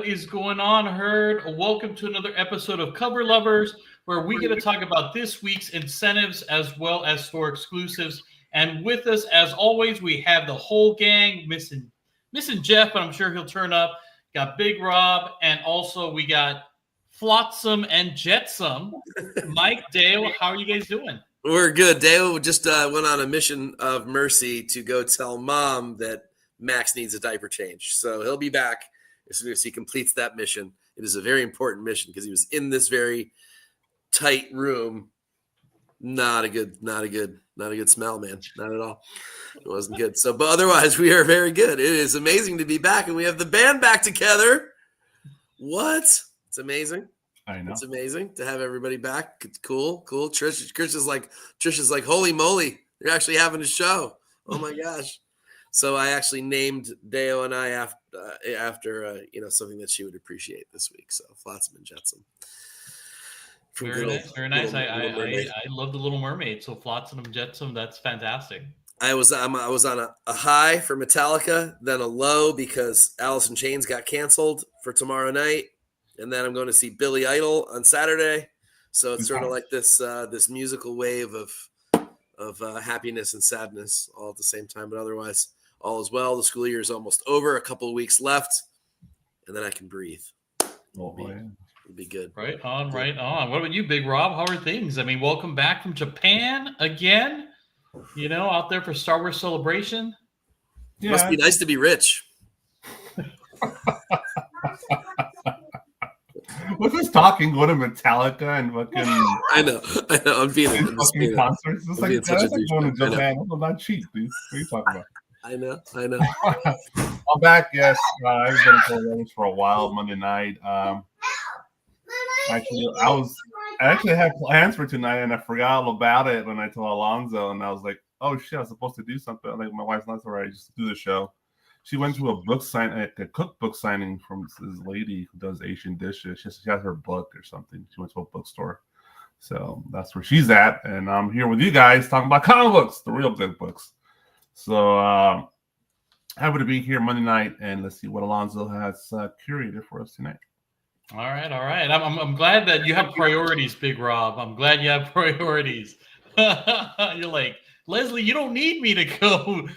What is going on, Herd? Welcome to another episode of Cover Lovers, where we get to talk about this week's incentives as well as store exclusives. And with us, as always, we have the whole gang, missing Jeff, but I'm sure he'll turn up. Got Big Rob, and also we got Flotsam and Jetsam. Mike, Dale, how are you guys doing? We're good. Dale just went on a mission of mercy to go tell Mom that Max needs a diaper change. So he'll be back as soon as he completes that mission. It is a very important mission because he was in this very tight room. Not a good smell, man. Not at all. It wasn't good. So, but otherwise, we are very good. It is amazing to be back, and we have the band back together. What? It's amazing. I know. It's amazing to have everybody back. It's cool. Trish is like, holy moly, you're actually having a show. Oh my gosh. So I actually named Deo and I after something that she would appreciate this week. So Flotsam and Jetsam. Very nice. I love the Little Mermaid. So Flotsam and Jetsam, that's fantastic. I was on a high for Metallica, then a low because Alice in Chains got canceled for tomorrow night. And then I'm going to see Billy Idol on Saturday. So it's sort of like this musical wave of happiness and sadness all at the same time. But otherwise, all is well. The school year is almost over. A couple of weeks left. And then I can breathe. It'll be good. Right on. What about you, Big Rob? How are things? I mean, welcome back from Japan again. Out there for Star Wars Celebration. Yeah. Must be nice to be rich. We're just talking, go to Metallica and fucking. I know. I'm feeling fucking concerts. It's like that's like going to Japan. I'm not cheap, dude. What are you talking about? I know. I'm back. Yes, I've been in for a while. Monday night. Actually, I had plans for tonight, and I forgot all about it when I told Alonzo, and I was like, "Oh shit, I was supposed to do something." I'm like, my wife's not alright. Just do the show. She went to a cookbook signing from this lady who does Asian dishes. She has her book or something. She went to a bookstore. So that's where she's at. And I'm here with you guys talking about comic books, the real good books. So happy to be here Monday night. And let's see what Alonzo has curated for us tonight. All right. I'm glad that you have priorities, Big Rob. I'm glad you have priorities. You're like, Leslie, you don't need me to go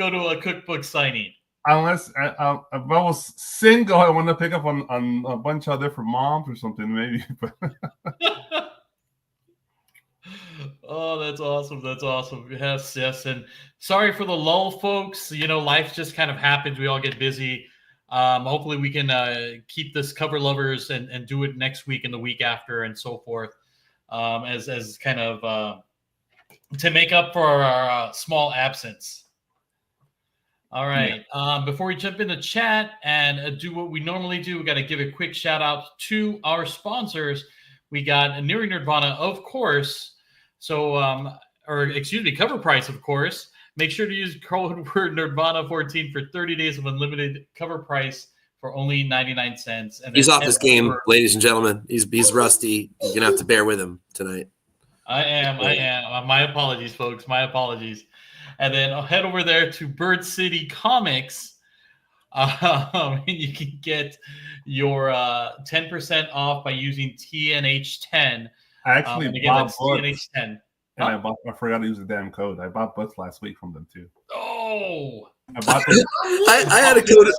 to a cookbook signing. Unless if I was single, I want to pick up on a bunch of different moms or something, maybe. Oh, that's awesome. Yes. And sorry for the lull, folks. Life just kind of happens. We all get busy. Hopefully we can keep this Cover Lovers and do it next week and the week after and so forth, as kind of to make up for our small absence. All right. Yeah. Before we jump into chat and do what we normally do, we got to give a quick shout out to our sponsors. We got Nearing Nirvana, of course. So, Cover Price, of course. Make sure to use code word Nirvana14 for 30 days of unlimited Cover Price for only 99 cents. And he's off his game, ladies and gentlemen. He's rusty. You're gonna have to bear with him tonight. I am. My apologies, folks. My apologies. And then I'll head over there to Bird City Comics. And you can get your 10% off by using TNH10. I actually bought books. TNH10. And I forgot to use the damn code. I bought books last week from them too. Oh, I had a code.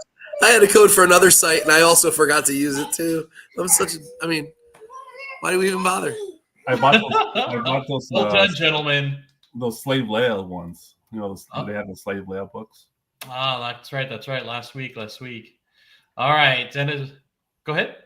I had a code for another site, and I also forgot to use it too. Why do we even bother? I bought those. Well done, gentlemen. Those Slave Leia ones. They have the Slave Leia books. Ah, that's right. Last week. All right, and go ahead.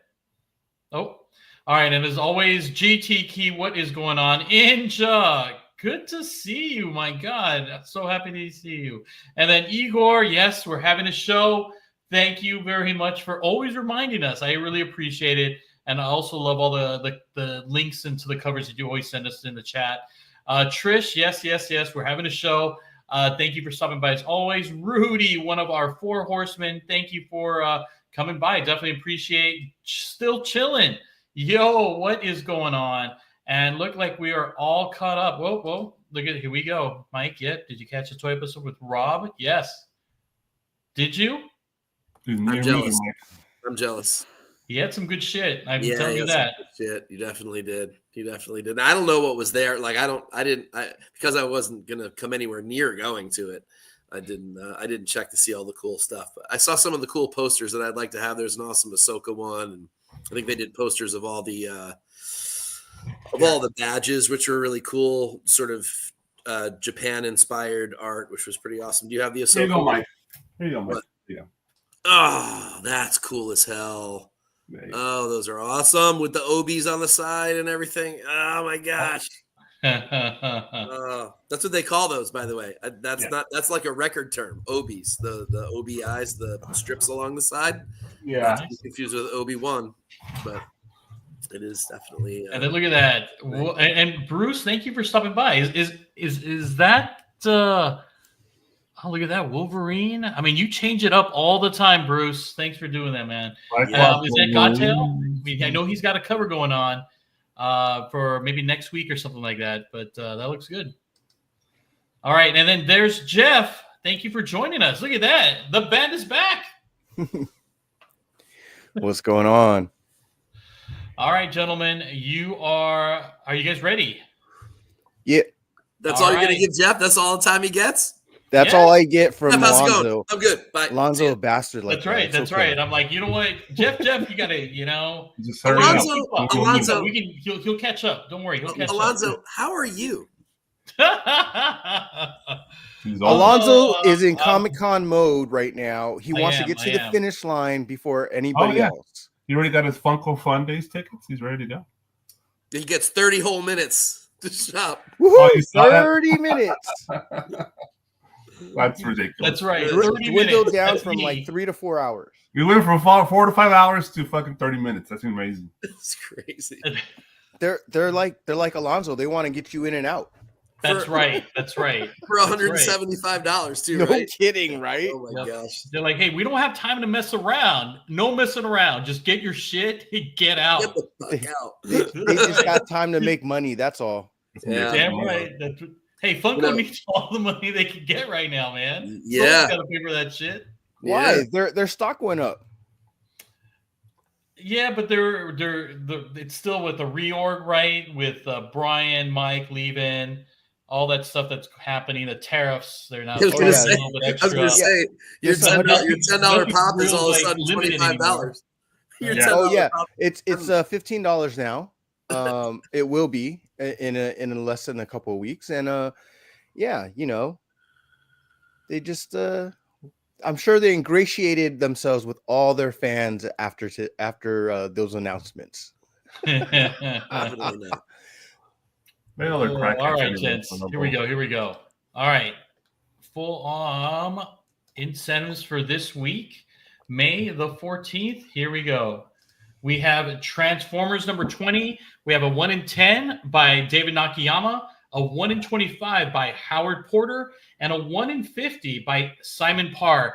Oh. All right, and as always, GT Key, what is going on? Inja, good to see you. My God, I'm so happy to see you. And then Igor, yes, we're having a show. Thank you very much for always reminding us. I really appreciate it. And I also love all the links into the covers that you always send us in the chat. Trish, yes, we're having a show. Thank you for stopping by as always. Rudy, one of our 4 horsemen, thank you for coming by. Definitely appreciate still chilling. Yo, what is going on? And look like we are all caught up. Whoa. Look at here we go. Mike, did you catch the toy episode with Rob? Yes. Did you? I'm jealous. He had some good shit. I'm Yeah, telling you that's some that. good shit. You definitely did. You definitely did. I don't know what was there. Like because I wasn't gonna come anywhere near going to it. I didn't check to see all the cool stuff, but I saw some of the cool posters that I'd like to have. There's an awesome Ahsoka one, and I think they did posters of all the badges, which were really cool. Sort of Japan inspired art, which was pretty awesome. Do you have the Ahsoka? Here you go, one? Mike. Here you go, Mike. Yeah. Oh, that's cool as hell. Oh, those are awesome with the obies on the side and everything. Oh my gosh. That's what they call those, by the way. That's like a record term. Obies, the OBIs, the strips along the side. Yeah. Not to be confused with Obi-Wan, but it is definitely. And then look at that. And Bruce, thank you for stopping by. Is that? Oh, look at that Wolverine. I mean, you change it up all the time, Bruce. Thanks for doing that, man. Is that Godtail? I mean, I know he's got a cover going on for maybe next week or something like that, but that looks good. All right, and then there's Jeff. Thank you for joining us. Look at that. The band is back. What's going on? All right, gentlemen. Are you guys ready? Yeah. That's all you're going to give Jeff? That's all the time he gets? That's all I get from Lonzo. I'm good. Bye. Lonzo, a bastard like that's right. That's right. I'm like, you know what, Jeff, you got to, Alonzo, he'll catch up. Don't worry. He'll catch up. How are you? Alonzo is in Comic-Con mode right now. He wants to get to the finish line before anybody else. He already got his Funko Fun Days tickets. He's ready to go. He gets 30 whole minutes to shop. Woohoo, 30 minutes. That's ridiculous. That's right. Dwindled down from like 3 to 4 hours. You went from 4 to 5 hours to fucking 30 minutes. That's amazing. It's crazy. They're like Alonzo. They want to get you in and out. That's right. That's right. For $175 too, right? No kidding, right? Oh my gosh. They're like, hey, we don't have time to mess around. No messing around. Just get your shit. Get out. Get the fuck out. They just got time to make money. That's all. Yeah. Damn right. Hey, Funko needs all the money they can get right now, man. Yeah. Got to pay for that shit. Why? Their stock went up. Yeah, but it's still with the reorg, right? With Brian, Mike leaving, all that stuff that's happening, the tariffs. They're not. I was going to say, your $10 pop is all of a sudden $25. It's $15 now. It will be in less than a couple of weeks, and they just I'm sure they ingratiated themselves with all their fans after those announcements. Definitely not. All right, gents. Here we go. All right. Full incentives for this week, May the 14th. Here we go. We have Transformers number 20. We have a 1 in 10 by David Nakayama, a 1 in 25 by Howard Porter, and a 1 in 50 by Simon Parr.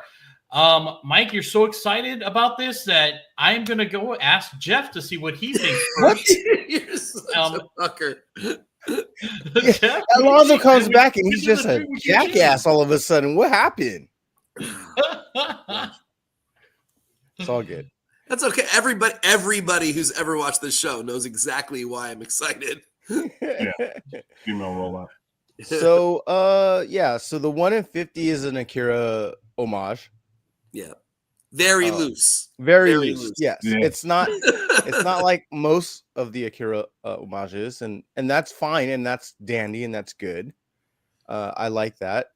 Mike, you're so excited about this that I'm going to go ask Jeff to see what he thinks first. You're such a fucker. Jeff, Alonzo comes back and he's just a jackass all of a sudden. What happened? It's all good. That's okay. Everybody who's ever watched this show knows exactly why I'm excited. Yeah. Female rollout. So so the 1 in 50 is an Akira homage. Yeah. Very loose. Very loose. Yes. Yeah. It's not like most of the Akira homages, and that's fine, and that's dandy, and that's good. I like that.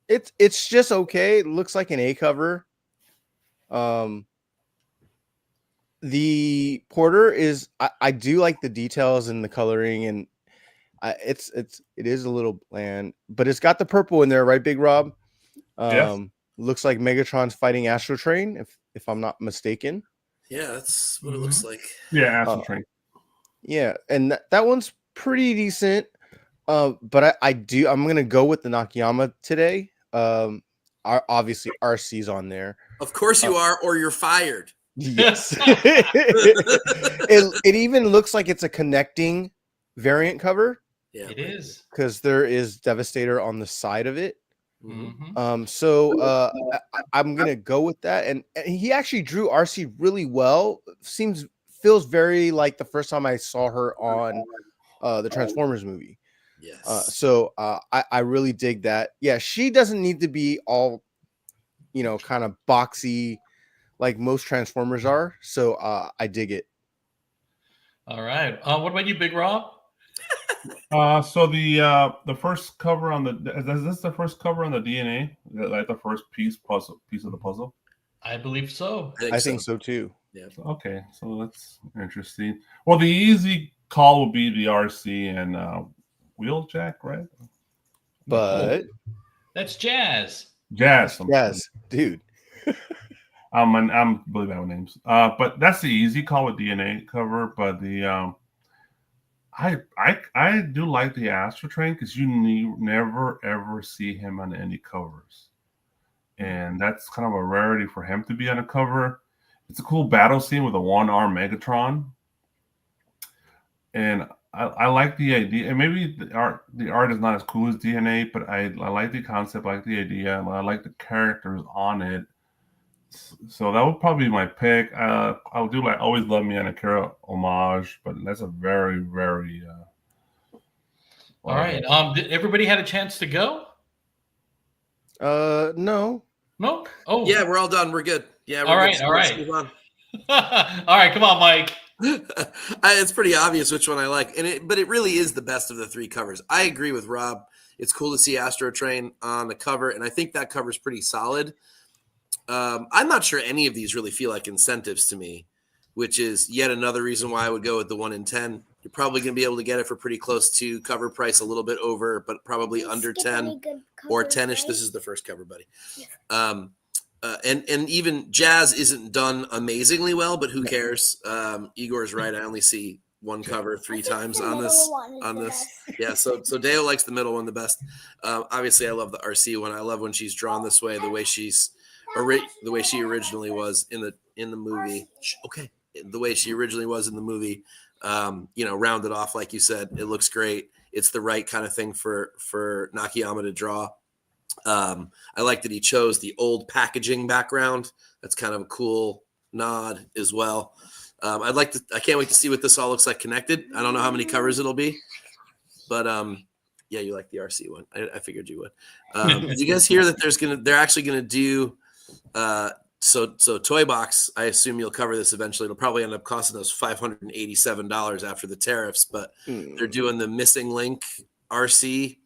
It's just okay. It looks like an A cover. The Porter is I do like the details and the coloring, and it is a little bland, but it's got the purple in there, right, Big Rob? Yes. Looks like Megatron's fighting Astro Train, if I'm not mistaken. Yeah, that's what it looks like. Yeah, Astro Train. Yeah, and that one's pretty decent. But I'm gonna go with the Nakayama today. Obviously RC's on there. Of course you are, or you're fired. Yes. it even looks like it's a connecting variant cover. Yeah, it is, because there is Devastator on the side of it. So I'm gonna go with that, and he actually drew RC really well. Feels very like the first time I saw her on the Transformers movie. Yes. So I really dig that. Yeah, she doesn't need to be all, kind of boxy like most Transformers are. So I dig it. All right. What about you, Big Rob? So the first cover on is this the first cover on the DNA? Like the first piece of the puzzle? I believe so. I think so too. Yeah. Okay, so that's interesting. Well, the easy call would be the RC and Wheeljack, right? But that's Jazz. Jazz, dude. I'm really bad with names. But that's the easy call with DNA cover. But the I do like the Astro Train because you never ever see him on any covers, and that's kind of a rarity for him to be on a cover. It's a cool battle scene with a one-arm Megatron, and I like the idea. And maybe the art is not as cool as DNA, but I like the concept, I like the idea, I like the characters on it. So that would probably be my pick. I would do like Always Love Me and Akira homage, but that's a very, very. All right. Did everybody had a chance to go? No. No. Oh. Yeah, we're all done. We're good. Yeah. We're all right. good. All right. Move on. All right. Come on, Mike. It's pretty obvious which one I like, but it really is the best of the three covers. I agree with Rob. It's cool to see Astro Train on the cover, and I think that cover is pretty solid. I'm not sure any of these really feel like incentives to me, which is yet another reason why I would go with the 1 in 10. You're probably going to be able to get it for pretty close to cover price, a little bit over, but probably under 10 or 10-ish. Right? This is the first cover, buddy. Yeah. And even Jazz isn't done amazingly well, but who cares? Igor's right. I only see one cover 3 times on this. Yeah. So Deo likes the middle one the best. Obviously I love the RC one. I love when she's drawn this way, the way she originally was in the movie. Okay. The way she originally was in the movie, rounded off, like you said, it looks great. It's the right kind of thing for Nakayama to draw. I like that he chose the old packaging background. That's kind of a cool nod as well. I can't wait to see what this all looks like connected. I don't know how many covers it'll be, but yeah, you like the RC one. I figured you would. Did you guys hear that they're actually gonna do so Toy Box, I assume you'll cover this eventually. It'll probably end up costing us $587 after the tariffs, but they're doing the Missing Link RC,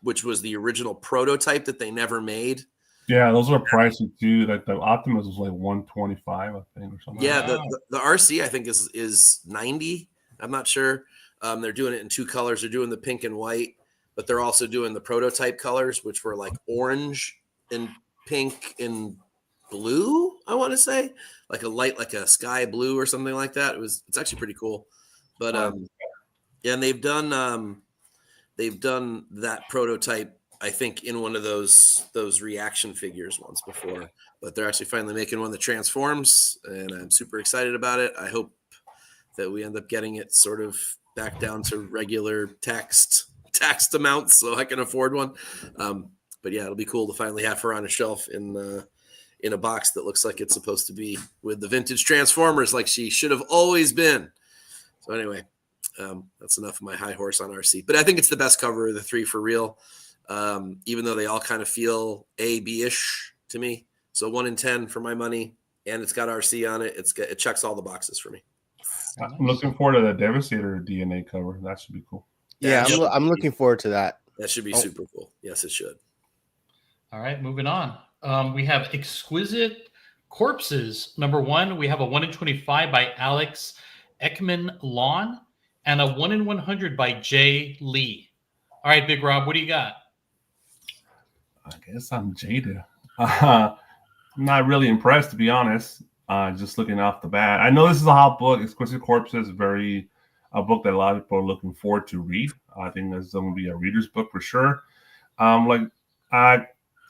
which was the original prototype that they never made. Yeah, those are pricey too. Like the Optimus was like $125, I think, or something. Yeah, the RC I think is $90. I'm not sure. They're doing it in 2 colors. They're doing the pink and white, but they're also doing the prototype colors, which were like orange and pink and blue. I want to say like a sky blue or something like that. It's actually pretty cool. But yeah, and they've done that prototype, I think, in one of those reaction figures once before, but they're actually finally making one that transforms, and I'm super excited about it. I hope that we end up getting it sort of back down to regular taxed amounts so I can afford one. But yeah, it'll be cool to finally have her on a shelf in a box that looks like it's supposed to be with the vintage Transformers, like she should have always been. So anyway, that's enough of my high horse on RC. But I think it's the best cover of the 3 for real, even though they all kind of feel A-B-ish to me. So 1 in 10 for my money, and it's got RC on it. It checks all the boxes for me. I'm looking forward to the Devastator DNA cover. That should be cool. Yeah, I'm looking forward to that. That should be super cool. Yes, it should. All right, moving on. We have Exquisite Corpses. Number 1, we have a 1 in 25 by Alex Ekman Lawn and a 1 in 100 by Jay Lee. All right, Big Rob, what do you got? I guess I'm jaded. I'm not really impressed, to be honest. Just looking off the bat, I know this is a hot book. Exquisite Corpses is a book that a lot of people are looking forward to read. I think this is going to be a reader's book for sure.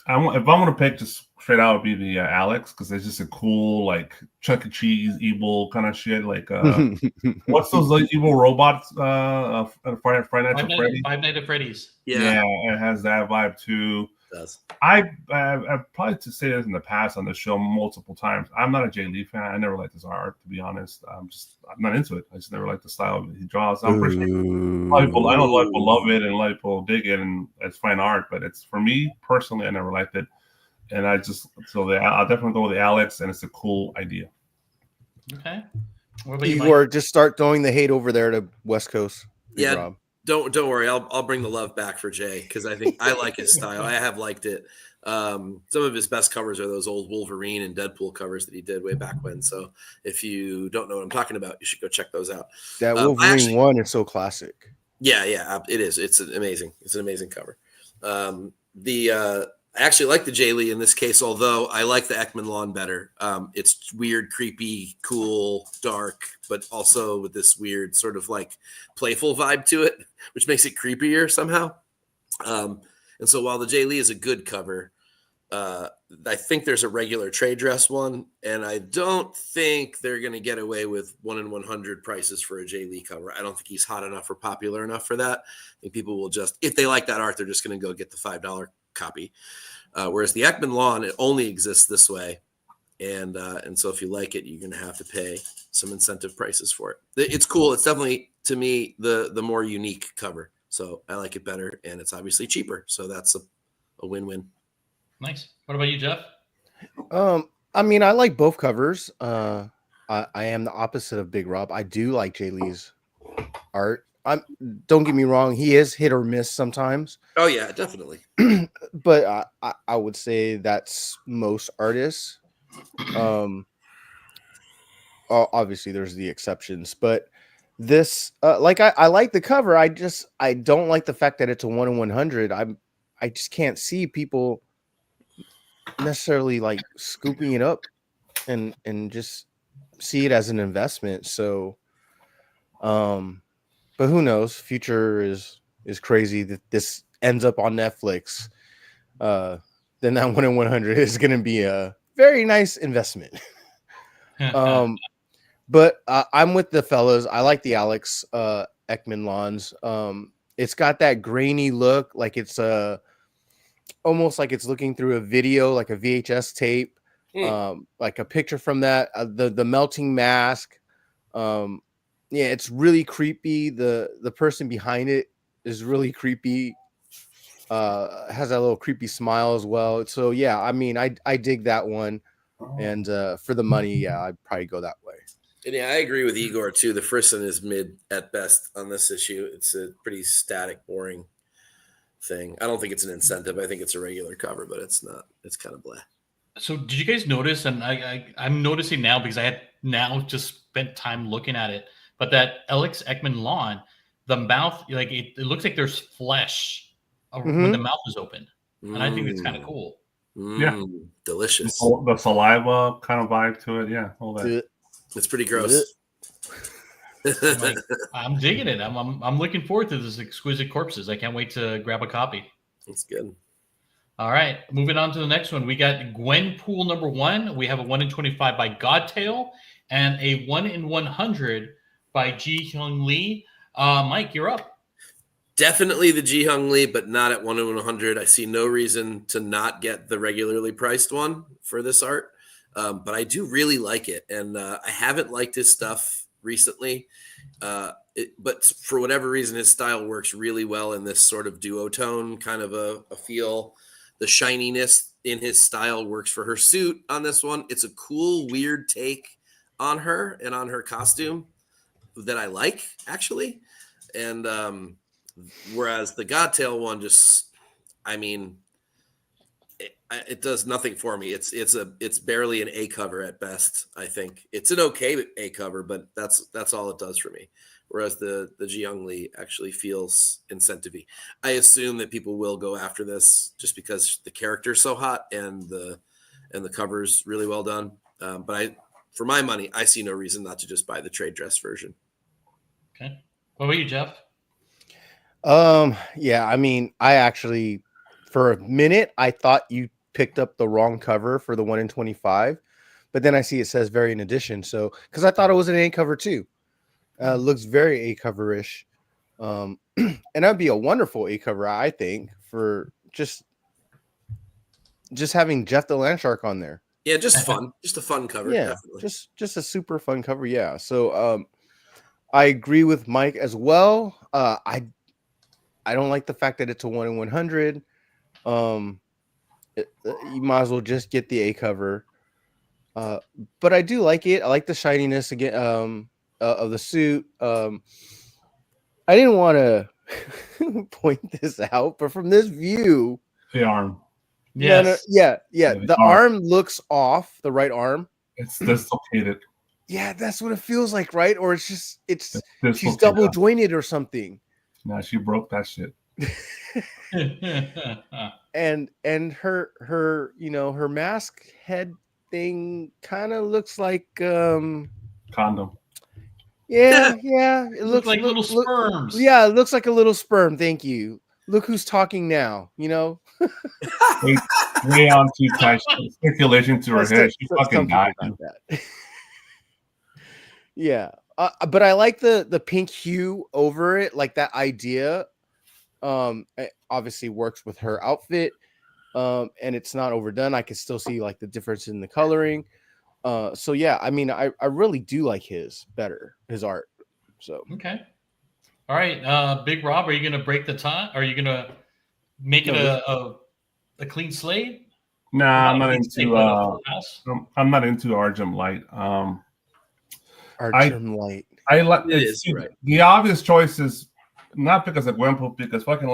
if I'm going to pick just straight out, it'd be the Alex, because it's just a cool, like, Chuck E. Cheese, evil kind of shit. Like, what's those like, evil robots? Friday Night at Freddy's? Five Nights at Freddy's. Yeah, it has that vibe too. It does. I've probably to say this in the past on the show multiple times. I'm not a Jay Lee fan. I never liked his art, to be honest. I'm not into it. I just never liked the style he draws. I'm pretty sure a lot of people, I know a lot of people love it and a lot of people dig it, and it's fine art. But it's, for me personally, I never liked it, and I'll definitely go with the Alex, and it's a cool idea. Okay. What about you, Igor, just start throwing the hate over there to West Coast. Yeah. Rob. Don't worry. I'll bring the love back for Jay, because I think I like his style. I have liked it. Some of his best covers are those old Wolverine and Deadpool covers that he did way back when. So if you don't know what I'm talking about, you should go check those out. That Wolverine one is so classic. Yeah, it is. It's amazing. It's an amazing cover. I actually like the Jay Lee in this case, although I like the Ekman Lawn better. It's weird, creepy, cool, dark, but also with this weird sort of like playful vibe to it, which makes it creepier somehow. And so while the Jay Lee is a good cover, I think there's a regular trade dress one, and I don't think they're going to get away with 1 in 100 prices for a Jay Lee cover. I don't think he's hot enough or popular enough for that. I think people will just, if they like that art, they're just going to go get the $5 copy. Whereas the Ekman Lawn, it only exists this way. And so if you like it, you're going to have to pay some incentive prices for it. It's cool. It's definitely, to me, the more unique cover. So I like it better, and it's obviously cheaper. So that's a win-win. Nice. What about you, Jeff? I mean, I like both covers. I am the opposite of Big Rob. I do like Jay Lee's art. Don't get me wrong, he is hit or miss sometimes. Oh yeah, definitely. But I would say that's most artists. Obviously there's the exceptions, but this like I like the cover. I don't like the fact that it's a 1 in 100. I just can't see people necessarily like scooping it up and just see it as an investment. So but who knows? Future is crazy that this ends up on Netflix. Then that 1 in 100 is going to be a very nice investment. But I'm with the fellas. I like the Alex Ekman Lawns. It's got that grainy look, like it's almost like it's looking through a video, like a VHS tape, like a picture from that. The melting mask. Yeah, it's really creepy. The person behind it is really creepy. Has that little creepy smile as well. So yeah, I mean, I dig that one, and for the money, yeah, I'd probably go that way. And yeah, I agree with Igor too. The frisson is mid at best on this issue. It's a pretty static, boring thing. I don't think it's an incentive. I think it's a regular cover, but it's not. It's kind of blah. So did you guys notice? And I'm noticing now because I had now just spent time looking at it. But that Alex Ekman Lawn, the mouth, like it looks like there's flesh when the mouth is open, and I think it's kind of cool. Yeah, delicious. The saliva kind of vibe to it. Yeah, all that. It's pretty gross. I'm digging it. I'm looking forward to this Exquisite Corpses. I can't wait to grab a copy. That's good. All right, moving on to the next one. We got Gwenpool #1. We have a 1 in 25 by Godtail and a 1 in 100 by Ji-Hyung Lee. Mike, you're up. Definitely the Ji-Hyung Lee, but not at 1 in 100. I see no reason to not get the regularly priced one for this art. But I do really like it. And I haven't liked his stuff recently. But for whatever reason, his style works really well in this sort of duotone kind of a feel. The shininess in his style works for her suit on this one. It's a cool, weird take on her and on her costume that I like, actually. And whereas the Godtail one just, I mean, it does nothing for me. It's barely an A cover at best. I think it's an okay A cover, but that's all it does for me. Whereas the Ji-Hyung Lee actually feels incentive-y. I assume that people will go after this just because the character's so hot and the cover's really well done. But for my money, I see no reason not to just buy the trade dress version. Okay. What about you, Jeff? Yeah, I mean, I actually, for a minute, I thought you picked up the wrong cover for the 1 in 25, but then I see it says variant edition. So because I thought it was an A cover too, looks very A cover-ish, and that'd be a wonderful A cover, I think, for just having Jeff the Landshark on there. Yeah, just fun, just a fun cover. Yeah, definitely. just a super fun cover. Yeah. So I agree with Mike as well. I don't like the fact that it's a 1 in 100. You might as well just get the A cover. But I do like it. I like the shininess again of the suit. I didn't want to point this out, but from this view, the arm. Yes. Yeah. The arm looks off. The right arm. It's dislocated. Yeah, that's what it feels like, right? Or it's she's double jointed or something. Nah, she broke that shit. and her her mask head thing kind of looks like condom. Yeah. It looks like little sperms. Yeah, it looks like a little sperm. Thank you. Look who's talking now. Way on too tight. Circulation to her head. She fucking died. Yeah. But I like the pink hue over it, like that idea. It obviously works with her outfit. And it's not overdone. I can still see like the difference in the coloring. So yeah, I mean, I really do like his art. So okay. All right. Big Rob, are you gonna break the tie? Are you gonna make it a clean slate? Nah, I'm not into Argem Light. Argem Light. I like the obvious choice is not because of Gwenpool, because fucking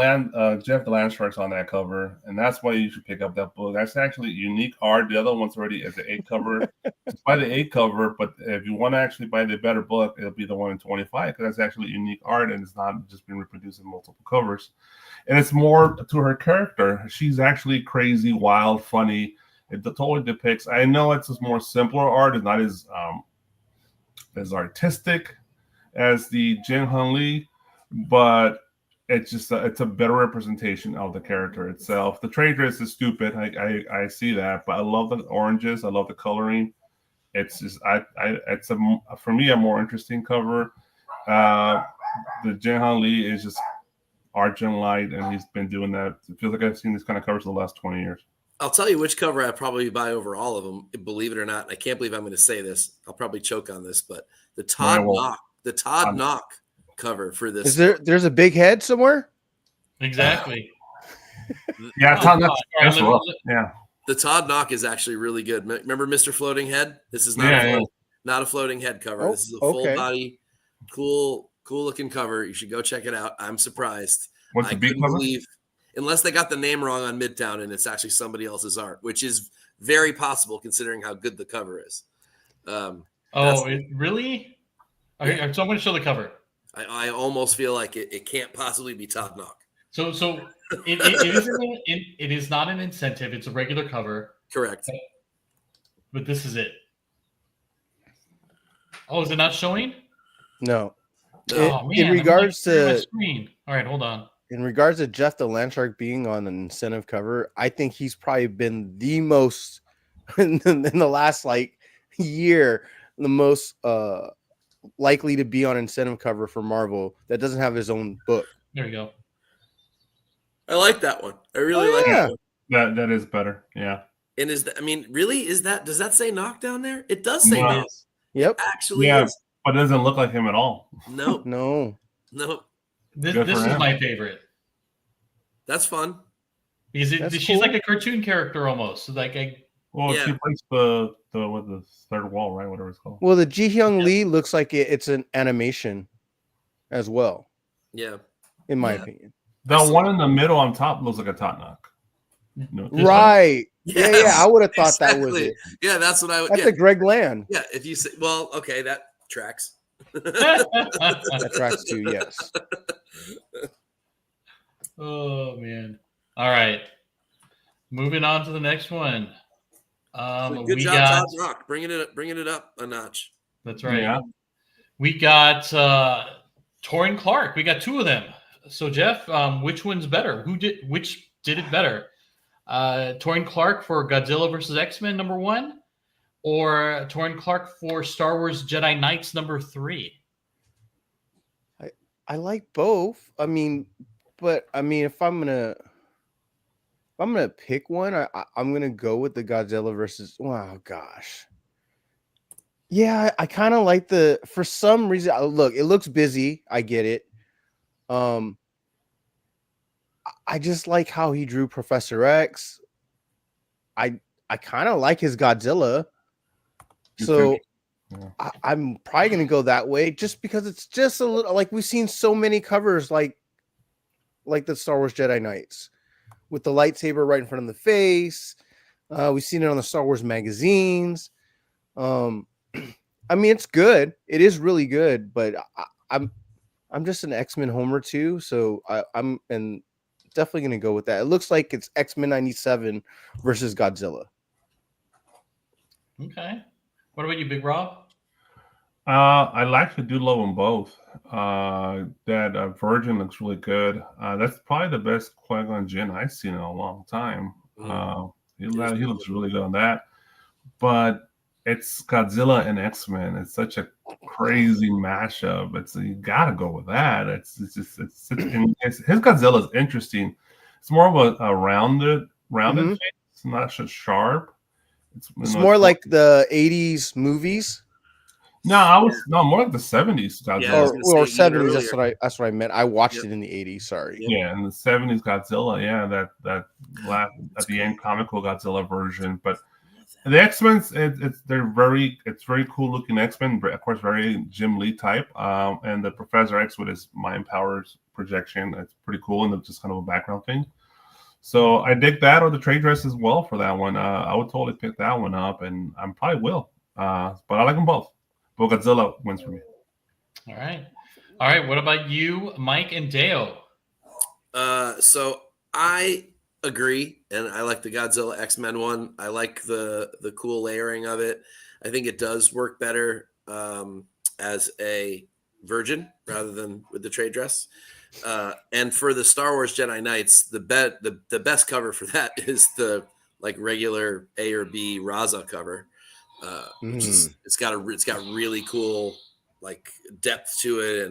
Jeff the Landshark's on that cover, and that's why you should pick up that book. That's actually unique art. The other one's already as an 8 cover. Just buy the 8 cover, but if you want to actually buy the better book, it'll be the 1 in 25 because that's actually unique art and it's not just been reproduced in multiple covers. And it's more to her character. She's actually crazy, wild, funny. It totally depicts. I know it's just more simpler art. It's not as artistic as the Jin Hun Lee, but it's just it's a better representation of the character itself. The trade dress is stupid. I see that, but I love the oranges. I love the coloring. It's just for me a more interesting cover. The Jin Han Lee is just Argent Light, and he's been doing that. It feels like I've seen this kind of covers for the last 20 years. I'll tell you which cover I probably buy over all of them, believe it or not. I can't believe I'm going to say this. I'll probably choke on this, but the Todd Knock cover for this. There's a big head somewhere? Exactly. Yeah, Todd Knock. Yeah. The Todd Knock is actually really good. Remember Mr. Floating Head? This is not a floating head cover. This is a full body, cool looking cover. You should go check it out. I'm surprised. What's the big cover? Unless they got the name wrong on Midtown and it's actually somebody else's art, which is very possible considering how good the cover is. Really? Okay, so I'm going to show the cover. I almost feel like it can't possibly be Todd Knock. So it is not an incentive. It's a regular cover. Correct. But this is it. Oh, is it not showing? No. Oh, man. In regards to screen. All right, hold on. In regards to Jeff the Landshark being on an incentive cover, I think he's probably been the most in the last year, the most likely to be on incentive cover for Marvel that doesn't have his own book. There we go. I like that one. I really like that one. That is better. Yeah. And does that say Knock down there? It does say Knock. Yep. It actually is. But it doesn't look like him at all. No. This is my favorite. That's fun. Because she's like a cartoon character almost. She breaks the third wall, right? Whatever it's called. Well, the Ji Hyung Lee looks like it's an animation as well. Yeah. In my opinion. The one in the middle on top looks like a Tot Knock. No, right. Yes, yeah. I would have thought that was it. Yeah, that's what I would. That's a Greg Land. Yeah, if you say, well, okay, that tracks. That tracks too. Yes. Oh man! All right, moving on to the next one. Good job, Todd Knock, bringing it up a notch. That's right. Yeah. We got Torin Clark. We got 2 of them. So Jeff, which one's better? Which did it better? Torrin Clark for Godzilla versus X-Men #1, or Torrin Clark for Star Wars Jedi Knights #3? I like both. I mean, but I mean, if I'm gonna pick one, I'm gonna go with the Godzilla versus. Wow, gosh. Yeah, I kind of like for some reason. Look, it looks busy. I get it. I just like how he drew Professor X. I kind of like his Godzilla. So I'm probably gonna go that way, just because it's just a little like we've seen so many covers like the Star Wars Jedi Knights with the lightsaber right in front of the face. We've seen it on the Star Wars magazines. I mean, it's good. It is really good, but I'm just an X-Men homer too, so I'm definitely gonna go with that. It looks like it's X-Men 97 versus Godzilla. Okay. What about you, Big Rob? I like to do love them both. That Virgin looks really good. That's probably the best Qui-Gon Jinn I've seen in a long time. He looks really good on that. But it's Godzilla and X-Men. It's such a crazy mashup. You gotta go with that. His Godzilla is interesting. It's more of a rounded face. It's not so sharp. It's more like the 80s movies. No, more like the 70s Godzilla. Or 70s. That's what I meant. I watched it in the 80s. Sorry. Yeah, in the 70s Godzilla. Yeah, that at the end comical Godzilla version. But the X-Men, it's very cool looking X-Men. Of course, very Jim Lee type. And the Professor X with his mind powers projection. It's pretty cool, and it's just kind of a background thing. So I dig that, or the trade dress as well for that one. I would totally pick that one up, and I probably will. But I like them both. But Godzilla wins for me. All right. What about you, Mike and Dale? So I agree, and I like the Godzilla X-Men one. I like the cool layering of it. I think it does work better as a virgin rather than with the trade dress. And for the Star Wars Jedi Knights, the best cover for that is the like regular A or B Raza cover. Which is, it's got really cool like depth to it,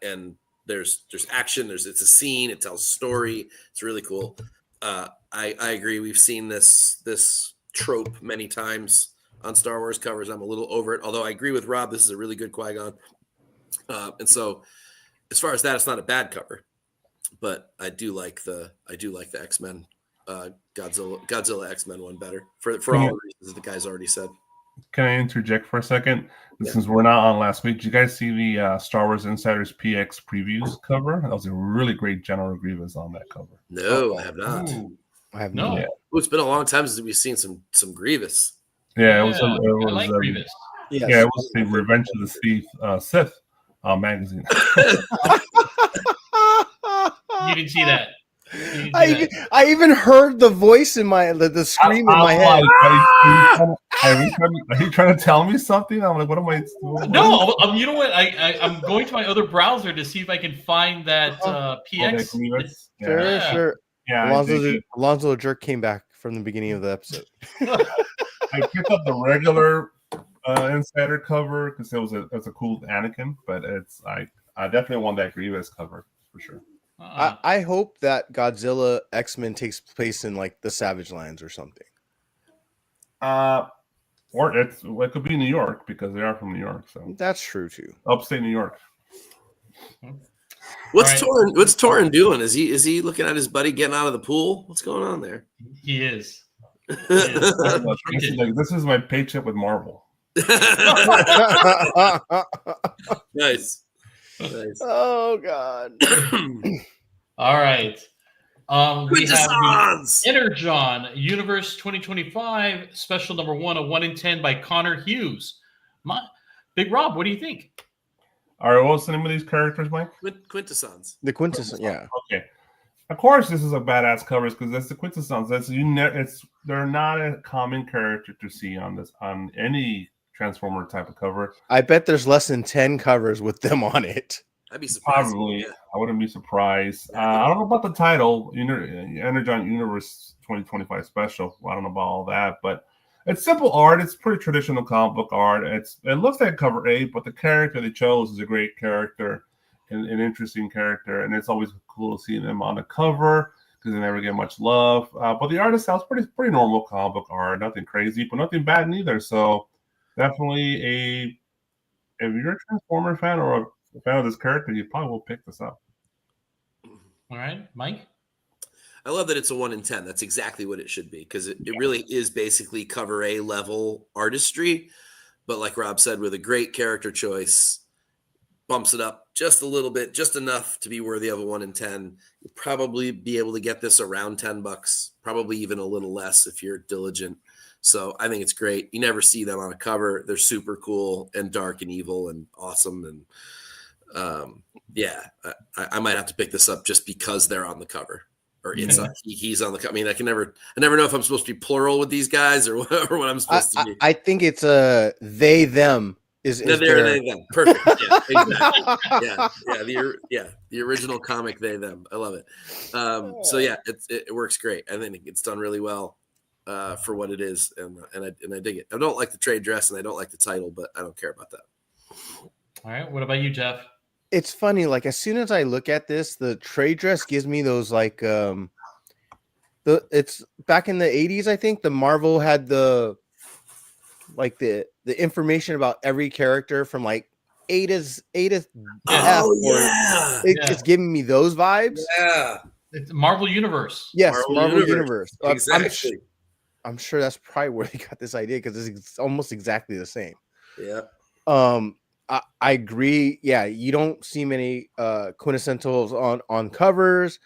and there's action. It's a scene. It tells a story. It's really cool. I agree. We've seen this trope many times on Star Wars covers. I'm a little over it, although I agree with Rob. This is a really good Qui-Gon. And so, as far as that, it's not a bad cover, but I do like the X-Men Godzilla X-Men one better for all the reasons the guys already said. Can I interject for a second? Since we're not on last week, did you guys see the Star Wars Insiders PX previews cover? That was a really great General Grievous on that cover. No, I have not. I have not. Oh, it's been a long time since we've seen some Grievous. Yeah, I like Grievous. Yes. Yeah, it was the Revenge of the Sith magazine. You didn't see that. I even heard the voice in the scream in my head. Are you trying to tell me something? I'm like, what am I doing? No, you know what? I'm going to my other browser to see if I can find that PX. Sure. Yeah, Alonzo Jerk came back from the beginning of the episode. I picked up the regular Insider cover because it was a cool Anakin, but I definitely want that Grievous cover for sure. I hope that Godzilla X-Men takes place in like the Savage Lands or something. Or it could be New York because they are from New York. So that's true too. Upstate New York. What's Torrin doing? Is he looking at his buddy getting out of the pool? What's going on there? He is. This is my paycheck with Marvel. Nice. Oh God. All right. We have the Energon Universe 2025 special #1, a 1 in 10 by Connor Hughes. Big Rob, what do you think? All right, what's the name of these characters, Mike? Quintessons. The Quintessons, yeah. Okay. Of course, this is a badass covers because that's the Quintessons. They're not a common character to see on any Transformer type of cover. I bet there's less than 10 covers with them on it. I'd be surprised. Probably. Yeah. I wouldn't be surprised. Yeah. I don't know about the title, Energon Universe 2025 special. I don't know about all that, but it's simple art. It's pretty traditional comic book art. It looks like cover 8, but the character they chose is a great character, an interesting character, and it's always cool to see them on the cover because they never get much love. But the art itself is pretty normal comic book art. Nothing crazy, but nothing bad neither. So definitely if you're a Transformer fan or a fan of this character, you probably will pick this up. All right, Mike? I love that it's a 1 in 10. That's exactly what it should be, because it really is basically cover A level artistry. But like Rob said, with a great character choice, bumps it up just a little bit, just enough to be worthy of a 1 in 10. You'll probably be able to get this around $10, probably even a little less if you're diligent. So I think it's great. You never see them on a cover. They're super cool and dark and evil and awesome. And I might have to pick this up just because they're on the cover, or he's on the cover. I mean, I never know if I'm supposed to be plural with these guys or what I'm supposed to be. I think it's they them. They them. Perfect. Yeah, exactly. The original comic they them. I love it. So yeah, it works great. I think it's done really well for what it is, and I dig it. I don't like the trade dress and I don't like the title, but I don't care about that. All right, what about you, Jeff? It's funny, like as soon as I look at this, the trade dress gives me those like it's back in the 80s, I think the Marvel had the information about every character from like A to F. It's giving me those vibes. Yeah. It's Marvel Universe. Yes, Marvel Universe. Exactly. I'm sure that's probably where they got this idea, because it's almost exactly the same. Yeah. I agree. Yeah, you don't see many quintessentials on covers.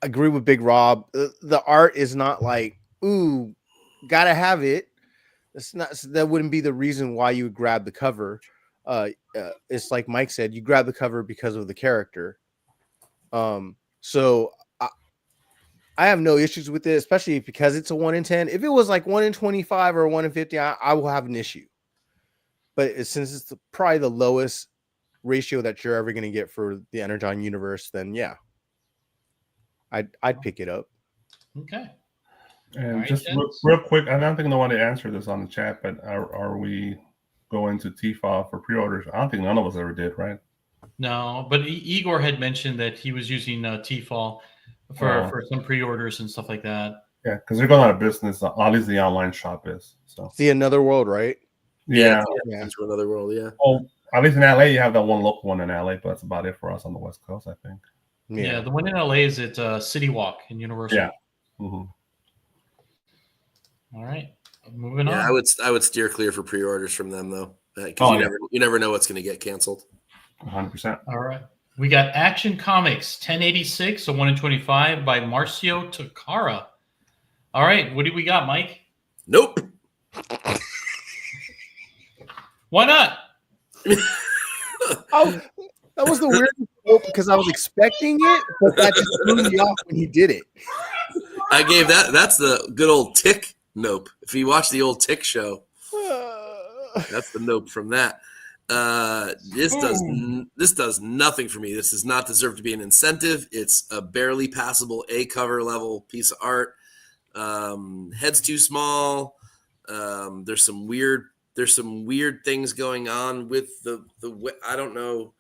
Agree with Big Rob. The art is not like, ooh, gotta have it. It's not. That wouldn't be the reason why you would grab the cover. It's like Mike said, you grab the cover because of the character. So I have no issues with it, especially because it's a 1 in 10. If it was like 1 in 25 or 1 in 50, I will have an issue. But since it's probably the lowest ratio that you're ever going to get for the Energon Universe, then yeah, I'd pick it up. Okay. And just real quick, I don't think no one answered this on the chat, but are we going to TFA for pre-orders? I don't think none of us ever did, right? No, but Igor had mentioned that he was using TFAL for some pre-orders and stuff like that. Yeah, because they're going out of business. At least the online shop is. So see another world, right? Yeah. Into another world. Yeah. Oh, at least in LA, you have that one local one in LA, but that's about it for us on the West Coast, I think. Yeah, the one in LA is at City Walk in Universal. Yeah. Mm-hmm. All right, moving on. I would steer clear for pre-orders from them though, because you never know what's going to get canceled. 100%. All right. We got Action Comics 1086, so 1 in 25 by Marcio Takara. All right. What do we got, Mike? Nope. Why not? Oh, that was the weirdest quote because I was expecting it, but that just threw me off when he did it. I gave that's the good old Tick nope. If you watch the old Tick show, that's the nope from that. This does nothing for me. This does not deserve to be an incentive. It's a barely passable A cover level piece of art. Head's too small. There's some weird things going on with the I don't know.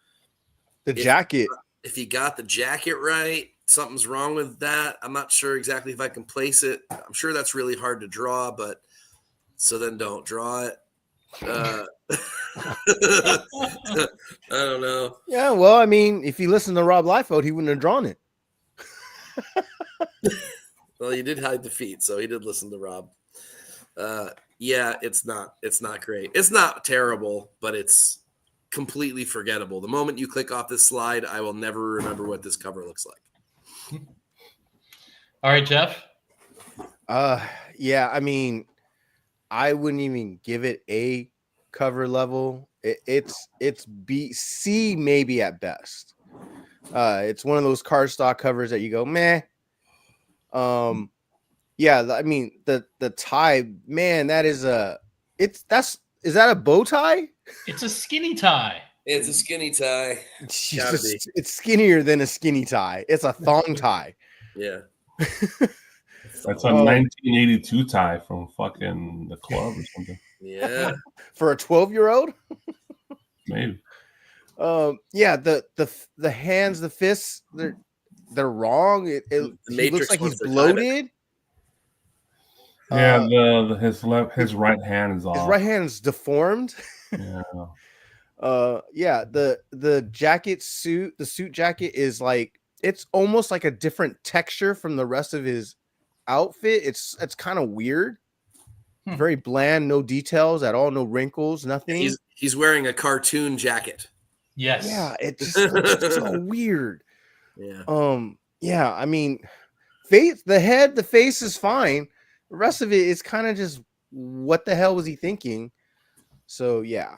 The jacket. If he got the jacket right, something's wrong with that. I'm not sure exactly if I can place it. I'm sure that's really hard to draw, but so then don't draw it. I don't know. Yeah, well, I mean, if you listen to Rob Liefeld, he wouldn't have drawn it. Well, he did hide the feet, so he did listen to Rob. Yeah, it's not great. It's not terrible, but it's completely forgettable. The moment you click off this slide, I will never remember what this cover looks like. All right, Jeff. Yeah, I mean, I wouldn't even give it a cover level. It's B, C maybe at best. It's one of those cardstock covers that you go meh. Yeah, I mean the tie, man. That is is that a bow tie? It's a skinny tie. It's a skinny tie. It's skinnier than a skinny tie. It's a thong tie. Yeah. That's a 1982 tie from fucking the club or something. Yeah. For a 12-year-old? Maybe. Yeah, the hands, the fists, they're wrong. It looks like he's bloated. Yeah, his right hand is off. His right hand is deformed. Yeah. Yeah, the suit jacket is like, it's almost like a different texture from the rest of his outfit. It's kind of weird. Very bland, no details at all, no wrinkles, nothing. He's wearing a cartoon jacket. Yes. Yeah, it just looks so weird. Yeah. Yeah, I mean, the face is fine. The rest of it is kind of just, what the hell was he thinking? So yeah.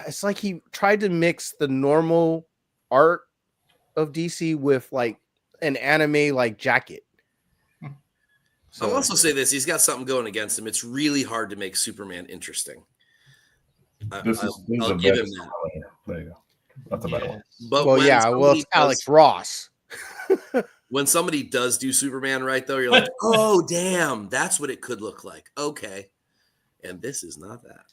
It's like he tried to mix the normal art of DC with like an anime like jacket. So, I'll also say this: he's got something going against him. It's really hard to make Superman interesting. I'll give him that. There you go. That's a better one. But it's Alex Ross. When somebody does do Superman right, though, you're like, oh damn, that's what it could look like. Okay, and this is not that.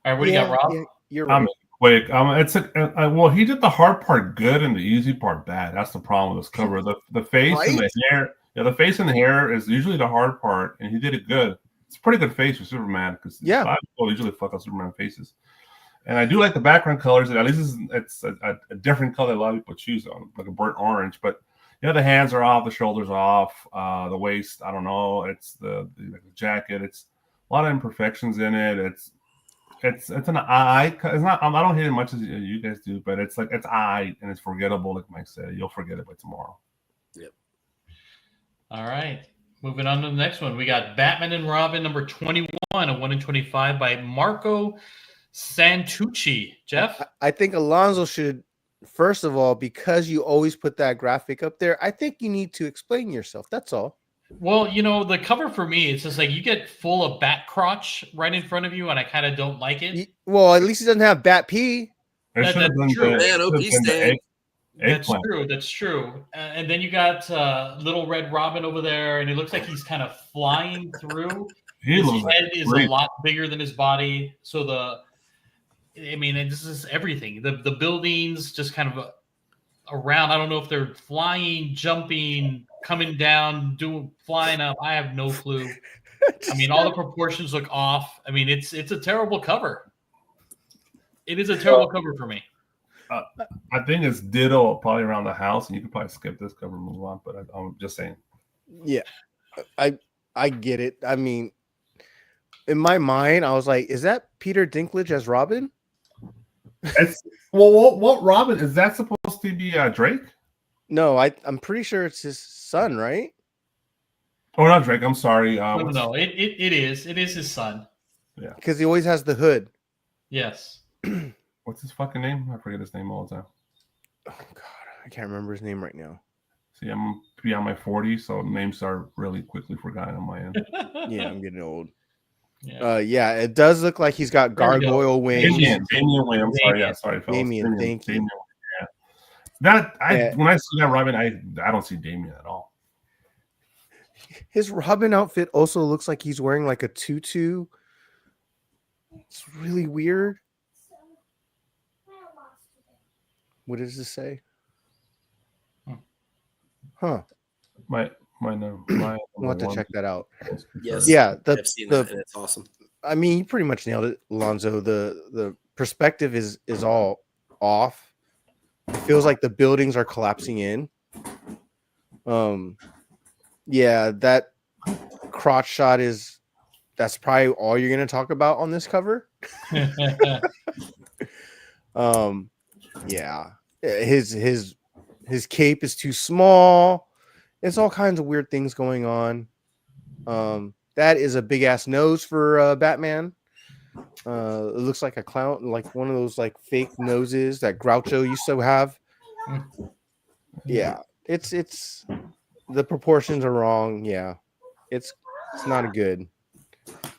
All right, what do you got, Rob? Yeah, you're right. Quick. Well, he did the hard part good and the easy part bad. That's the problem with this cover. The face and the hair. Yeah, the face and the hair is usually the hard part, and he did it good. It's a pretty good face for Superman because people usually fuck up Superman faces. And I do like the background colors. At least it's a different color a lot of people choose on, like a burnt orange. But the hands are off, the shoulders off, the waist. I don't know. It's the jacket. It's a lot of imperfections in it. It's an eye. It's not. I don't hate it much as you guys do, but it's eye and it's forgettable. Like Mike said, you'll forget it by tomorrow. Yep. All right. Moving on to the next one. We got Batman and Robin number 21, a 1 in 25 by Marco Santucci. Jeff? I think Alonzo should, first of all, because you always put that graphic up there, I think you need to explain yourself. That's all. Well, the cover for me, it's just like you get full of bat crotch right in front of you, and I kind of don't like it. Well, at least he doesn't have bat pee. That's true. Man, That's true. And then you got Little Red Robin over there, and it looks like he's kind of flying through. His head is a lot bigger than his body. So this is everything. The buildings just kind of around. I don't know if they're flying, jumping, coming down, flying up. I have no clue. I mean, all the proportions look off. I mean, it's a terrible cover. It is a terrible cover for me. I think it's ditto probably around the house, and you could probably skip this cover and move on. But I'm just saying. Yeah, I get it. I mean, in my mind, I was like, "Is that Peter Dinklage as Robin?" What Robin is that supposed to be? Drake? No, I'm pretty sure it's his son, right? Oh, not Drake. I'm sorry. No, it is. It is his son. Yeah, because he always has the hood. Yes. What's his fucking name? I forget his name all the time. Oh God, I can't remember his name right now. See, I'm beyond my 40s, so names are really quickly forgotten on my end. Yeah, I'm getting old. Yeah, it does look like he's got gargoyle wings. Damian Wayne. I'm sorry. Yeah, sorry, fellas. Damian, thank you. Yeah. When I see that Robin, I don't see Damian at all. His Robin outfit also looks like he's wearing like a tutu. It's really weird. What does this say? Huh. I'll have to check that out. Yes. Yeah. I've seen that, and it's awesome. I mean, you pretty much nailed it, Alonzo. The perspective is all off. It feels like the buildings are collapsing in. Yeah, that crotch shot that's probably all you're gonna talk about on this cover. Yeah, his cape is too small. It's all kinds of weird things going on. That is a big ass nose for Batman. It looks like a clown, like one of those like fake noses that Groucho used to have. Yeah, it's the proportions are wrong. Yeah, it's not good.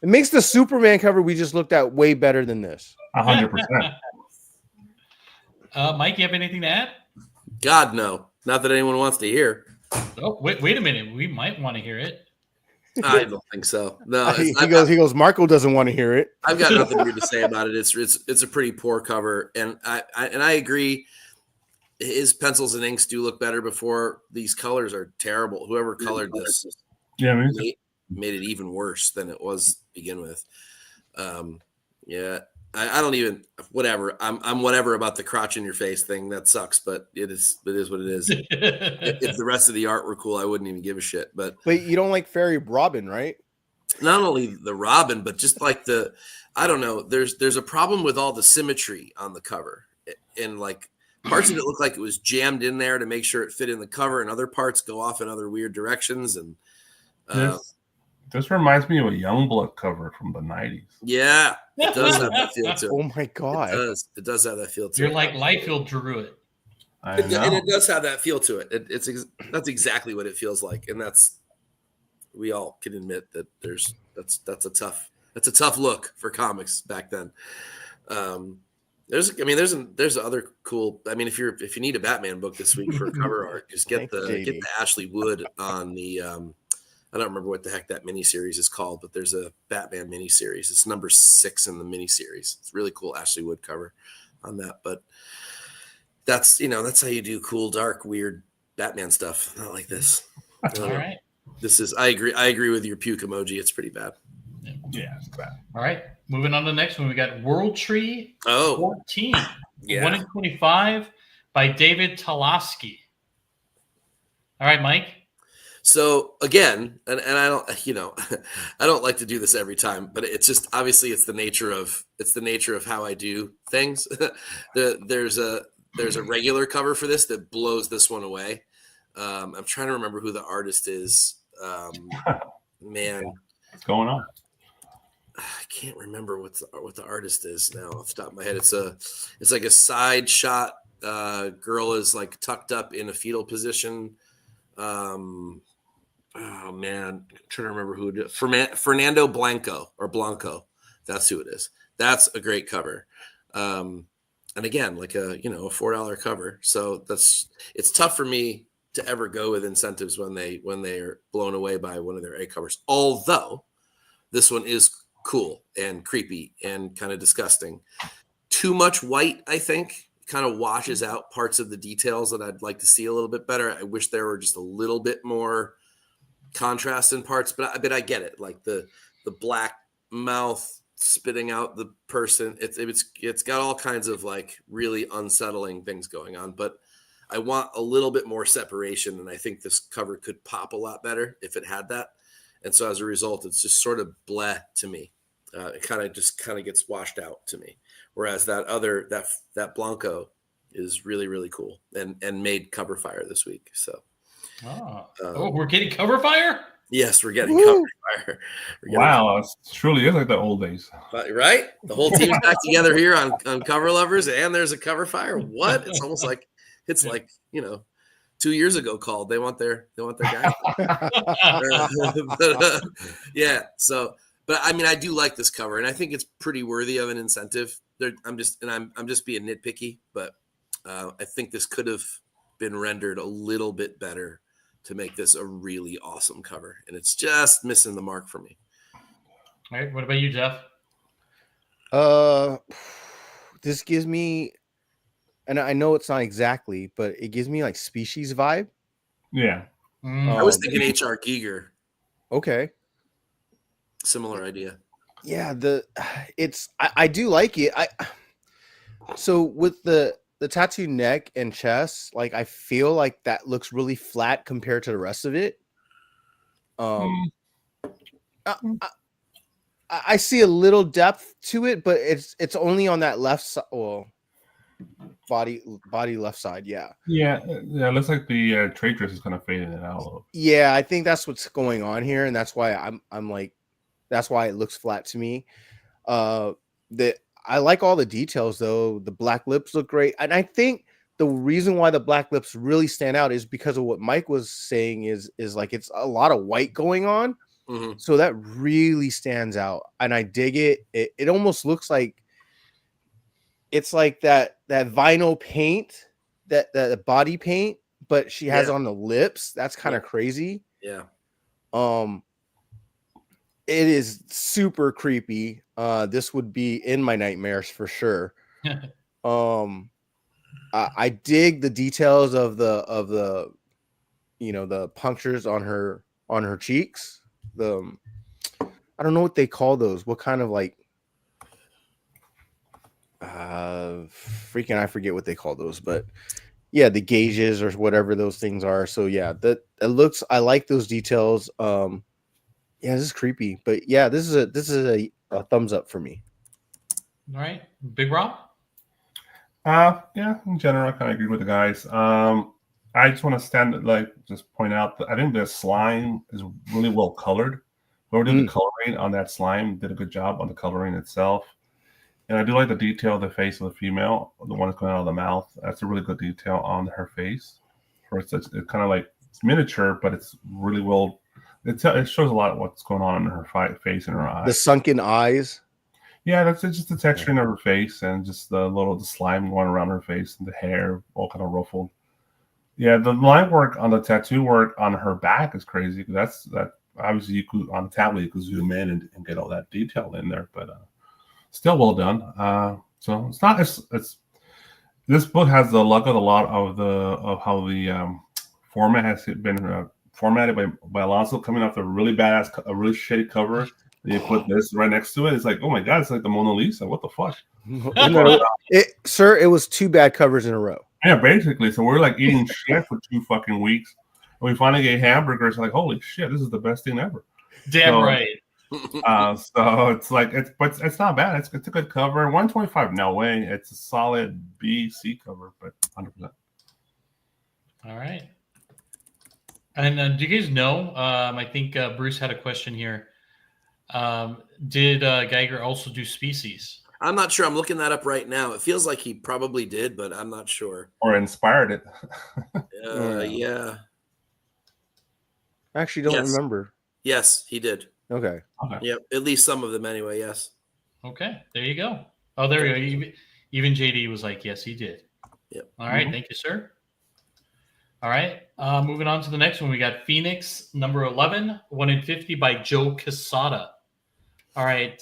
It makes the Superman cover we just looked at way better than this. 100%. Mike, you have anything to add? God, no. Not that anyone wants to hear. Oh, wait a minute. We might want to hear it. I don't think so. No, He goes. Marco doesn't want to hear it. I've got nothing good to say about it. It's a pretty poor cover, and I agree. His pencils and inks do look better before. These colors are terrible. Whoever colored this, made it even worse than it was to begin with. Yeah, I don't even whatever. I'm whatever about the crotch in your face thing. That sucks, but it is what it is. If the rest of the art were cool, I wouldn't even give a shit. But you don't like Fairy Robin, right? Not only the Robin, but just like I don't know. There's a problem with all the symmetry on the cover, and like parts of it look like it was jammed in there to make sure it fit in the cover, and other parts go off in other weird directions. And this reminds me of a Youngblood cover from the 90s. Yeah, it does have that feel to it. Oh my god, it does have that feel to it. You're like Liefeld drew it. And it does have that feel to it. That's exactly what it feels like, and we all can admit that that's a tough look for comics back then. There's other cool. I mean, if you need a Batman book this week for cover art, just get the Ashley Wood on the. I don't remember what the heck that miniseries is called, but there's a Batman miniseries. It's number 6 in the miniseries. It's really cool Ashley Wood cover on that. But that's how you do cool, dark, weird Batman stuff. Not like this. All right. This is I agree with your puke emoji. It's pretty bad. Yeah, it's bad. All right. Moving on to the next one. We got World Tree 14. Yeah. 1 in 25 by David Talaski. All right, Mike. So again, and I don't, I don't like to do this every time, but it's just obviously it's the nature of how I do things. There's a regular cover for this that blows this one away. I'm trying to remember who the artist is. Man, what's going on? I can't remember what the artist is now off the top of my head. It's like a side shot. Girl is like tucked up in a fetal position. Oh man, I'm trying to remember who it is. Fernando Blanco. That's who it is. That's a great cover. And again, like a $4 cover. So it's tough for me to ever go with incentives when they are blown away by one of their A covers. Although this one is cool and creepy and kind of disgusting. Too much white, I think, kind of washes out parts of the details that I'd like to see a little bit better. I wish there were just a little bit more contrast in parts, but I get it. Like the black mouth spitting out the person. It's got all kinds of like really unsettling things going on, but I want a little bit more separation. And I think this cover could pop a lot better if it had that. And so as a result, it's just sort of bleh to me. It kind of gets washed out to me. Whereas that Blanco is really, really cool and made cover fire this week. So. We're getting cover fire? Yes, we're getting cover fire. Wow, it truly is like the old days. Right? The whole team's back together here on Cover Lovers, and there's a cover fire. What? It's almost like 2 years ago called. They want their guy. Yeah. So, but I mean, I do like this cover, and I think it's pretty worthy of an incentive. I'm just being nitpicky, but I think this could have been rendered a little bit better to make this a really awesome cover, and it's just missing the mark for me. All right, what about you, Jeff? This gives me, and I know it's not exactly, but it gives me like Species vibe. Yeah. I was thinking H.R. Giger. Okay. Similar idea. Yeah, I do like it. So with the tattoo neck and chest, like I feel like that looks really flat compared to the rest of it. I see a little depth to it, but it's only on that left side. Well, body left side. Yeah. It looks like the traitress is kind of fading it out a little. Yeah, I think that's what's going on here, and that's why I'm like, that's why it looks flat to me. I like all the details though. The black lips look great, and I think the reason why the black lips really stand out is because of what Mike was saying is like it's a lot of white going on, Mhm. So that really stands out, and I dig it. It almost looks like it's like that vinyl paint, that body paint, but she has Yeah. on the lips. That's kind Yeah. of crazy. Yeah. It is super creepy. This would be in my nightmares for sure. I dig the details of the the punctures on her cheeks. I don't know what they call those. What kind of like freaking I forget what they call those, but yeah, the gauges or whatever those things are. So yeah, that it looks. I like those details. Yeah, this is creepy, but yeah, this is a thumbs up for me. All right, Big Rob. Yeah, in general, I kind of agree with the guys. I just want to just point out that I think the slime is really well colored. Whoever did the coloring on that slime did a good job on the coloring itself. And I do like the detail of the face of the female, the one that's coming out of the mouth. That's a really good detail on her face. It's kind of like it's miniature, but it's really well. It shows a lot of what's going on in her face and her eyes. The sunken eyes. Yeah, that's just the texturing of her face and just the slime going around her face and the hair all kind of ruffled. Yeah, the line work on the tattoo work on her back is crazy. That obviously you could on the tablet you could zoom in and get all that detail in there, but still well done. So it's not it's this book has the luck of a lot of how the format has been formatted by Alonso, coming off a really shitty cover. You put this right next to it. It's like, oh my god, it's like the Mona Lisa. What the fuck? Sir, it was 2 bad covers in a row. Yeah, basically. So we're like eating shit for 2 fucking weeks. And we finally get hamburgers. Like, holy shit, this is the best thing ever. Damn right. So it's like it's not bad. It's a good cover. 125, no way. It's a solid B, C cover, but 100%. All right. And do you guys know? I think Bruce had a question here. Did Geiger also do Species? I'm not sure. I'm looking that up right now. It feels like he probably did, but I'm not sure. Or inspired it. Yeah. I actually don't remember. Yes, he did. Okay. Yep. At least some of them anyway. Yes. Okay. There you go. Oh, there you go. Even JD was like, yes, he did. Yep. All right. Thank you, sir. All right. Moving on to the next one. We got Phoenix number 11, 1 in 50 by Joe Quesada. All right.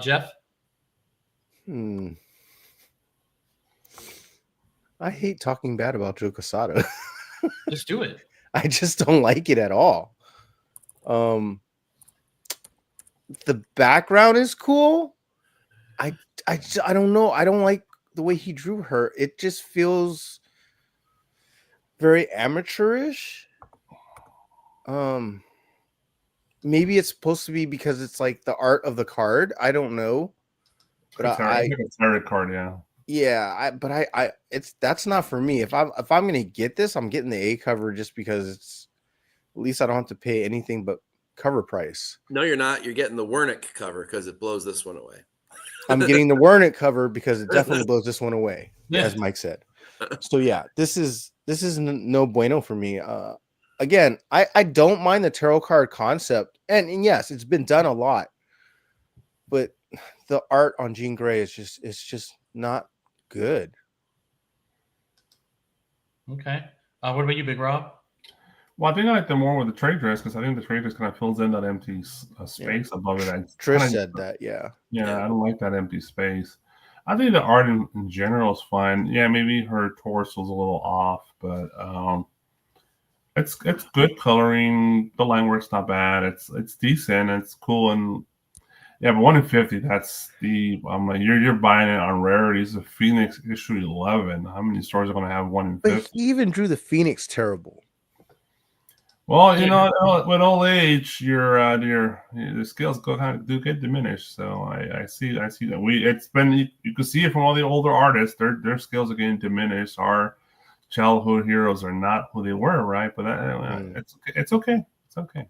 Jeff. I hate talking bad about Joe Quesada. Just do it. I just don't like it at all. The background is cool. I don't know. I don't like the way he drew her. It just feels very amateurish. Maybe it's supposed to be because it's like the art of the card. I don't know. But I think it's a card, yeah. Yeah, that's not for me. If I'm gonna get this, I'm getting the A cover just because it's at least I don't have to pay anything but cover price. No, you're not. You're getting the Wernick cover because it blows this one away. I'm getting the Wernick cover because it definitely blows this one away, as Mike said. So yeah, this is no bueno for me. Again, I don't mind the tarot card concept, and yes, it's been done a lot, but the art on Jean Grey is just not good. Okay. What about you, Big Rob? Well, I think I like the more with the trade dress because I think the trade dress kind of fills in that empty space above it. Trish said that, yeah. Yeah, I don't like that empty space. I think the art in general is fine. Yeah, maybe her torso's a little off, but it's good coloring. The line work's not bad. It's decent. It's cool, and yeah, but 1 in 50. That's I'm like you're buying it on rarities. The Phoenix issue 11. How many stores are going to have 1 in 50? But he even drew the Phoenix terrible. Well, you know, with old age, your the skills do get diminished. So I see that you can see it from all the older artists. Their skills are getting diminished. Our childhood heroes are not who they were, right? But it's okay. It's okay.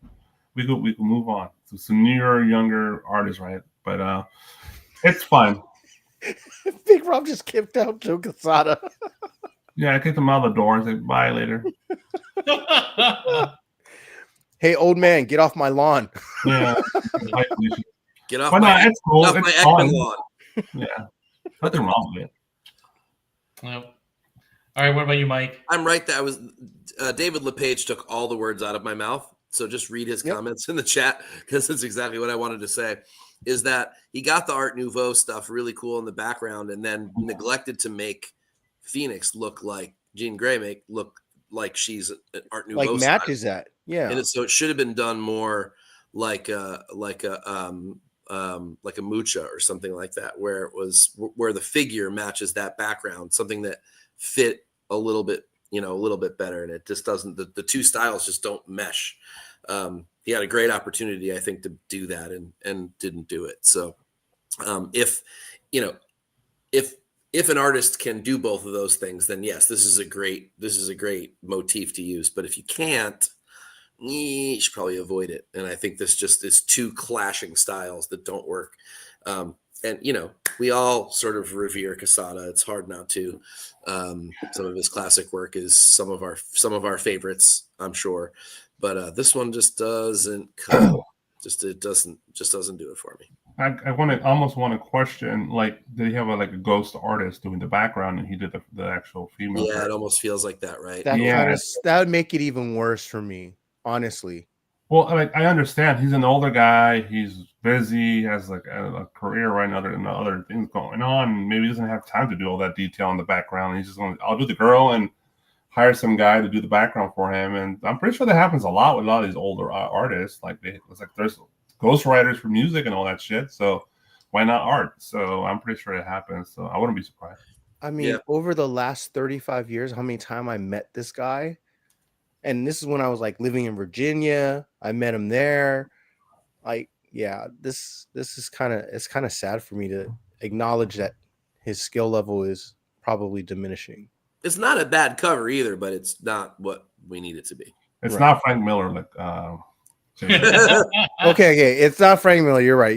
We can move on to some newer, younger artists, right? But it's fine. Big Rob just kicked out Joe Quesada. Yeah, I kicked him out of the door and said bye later. Hey, old man, get off my lawn. Yeah. Get off But no, my, it's cool. off It's my fun. Ekman lawn. Yeah. Nothing wrong with it. Yep. All right, what about you, Mike? I'm right that I was David LePage took all the words out of my mouth. So just read his comments in the chat because it's exactly what I wanted to say. Is that he got the Art Nouveau stuff really cool in the background and then neglected to make Phoenix look like Jean Grey look like she's an Art Nouveau Like matches that. Yeah. And so it should have been done more like a mucha or something like that, where it was where the figure matches that background, something that fit a little bit better. And it just doesn't, the two styles just don't mesh. He had a great opportunity, I think, to do that and didn't do it. So if an artist can do both of those things, then yes, this is a great motif to use. But if you can't, you should probably avoid it. And I think this just is two clashing styles that don't work. And we all sort of revere Quesada. It's hard not to. Some of his classic work is some of our favorites, I'm sure. But this one just doesn't cut. It doesn't do it for me. I almost want to question, like, did he have a ghost artist doing the background and he did the actual female? Yeah, it almost feels like that, right? That would make it even worse for me, honestly. Well, I understand he's an older guy. He's busy. He has a career right now and other things going on. Maybe he doesn't have time to do all that detail in the background. He's just going, I'll do the girl and hire some guy to do the background for him. And I'm pretty sure that happens a lot with a lot of these older artists. There's ghostwriters for music and all that shit. So why not art? So I'm pretty sure it happens. So I wouldn't be surprised. I mean, over the last 35 years, how many times I met this guy? And this is when I was living in Virginia. I met him there. This is kind of sad for me to acknowledge that his skill level is probably diminishing. It's not a bad cover either, but it's not what we need it to be. It's not Frank Miller. Okay. It's not Frank Miller. You're right.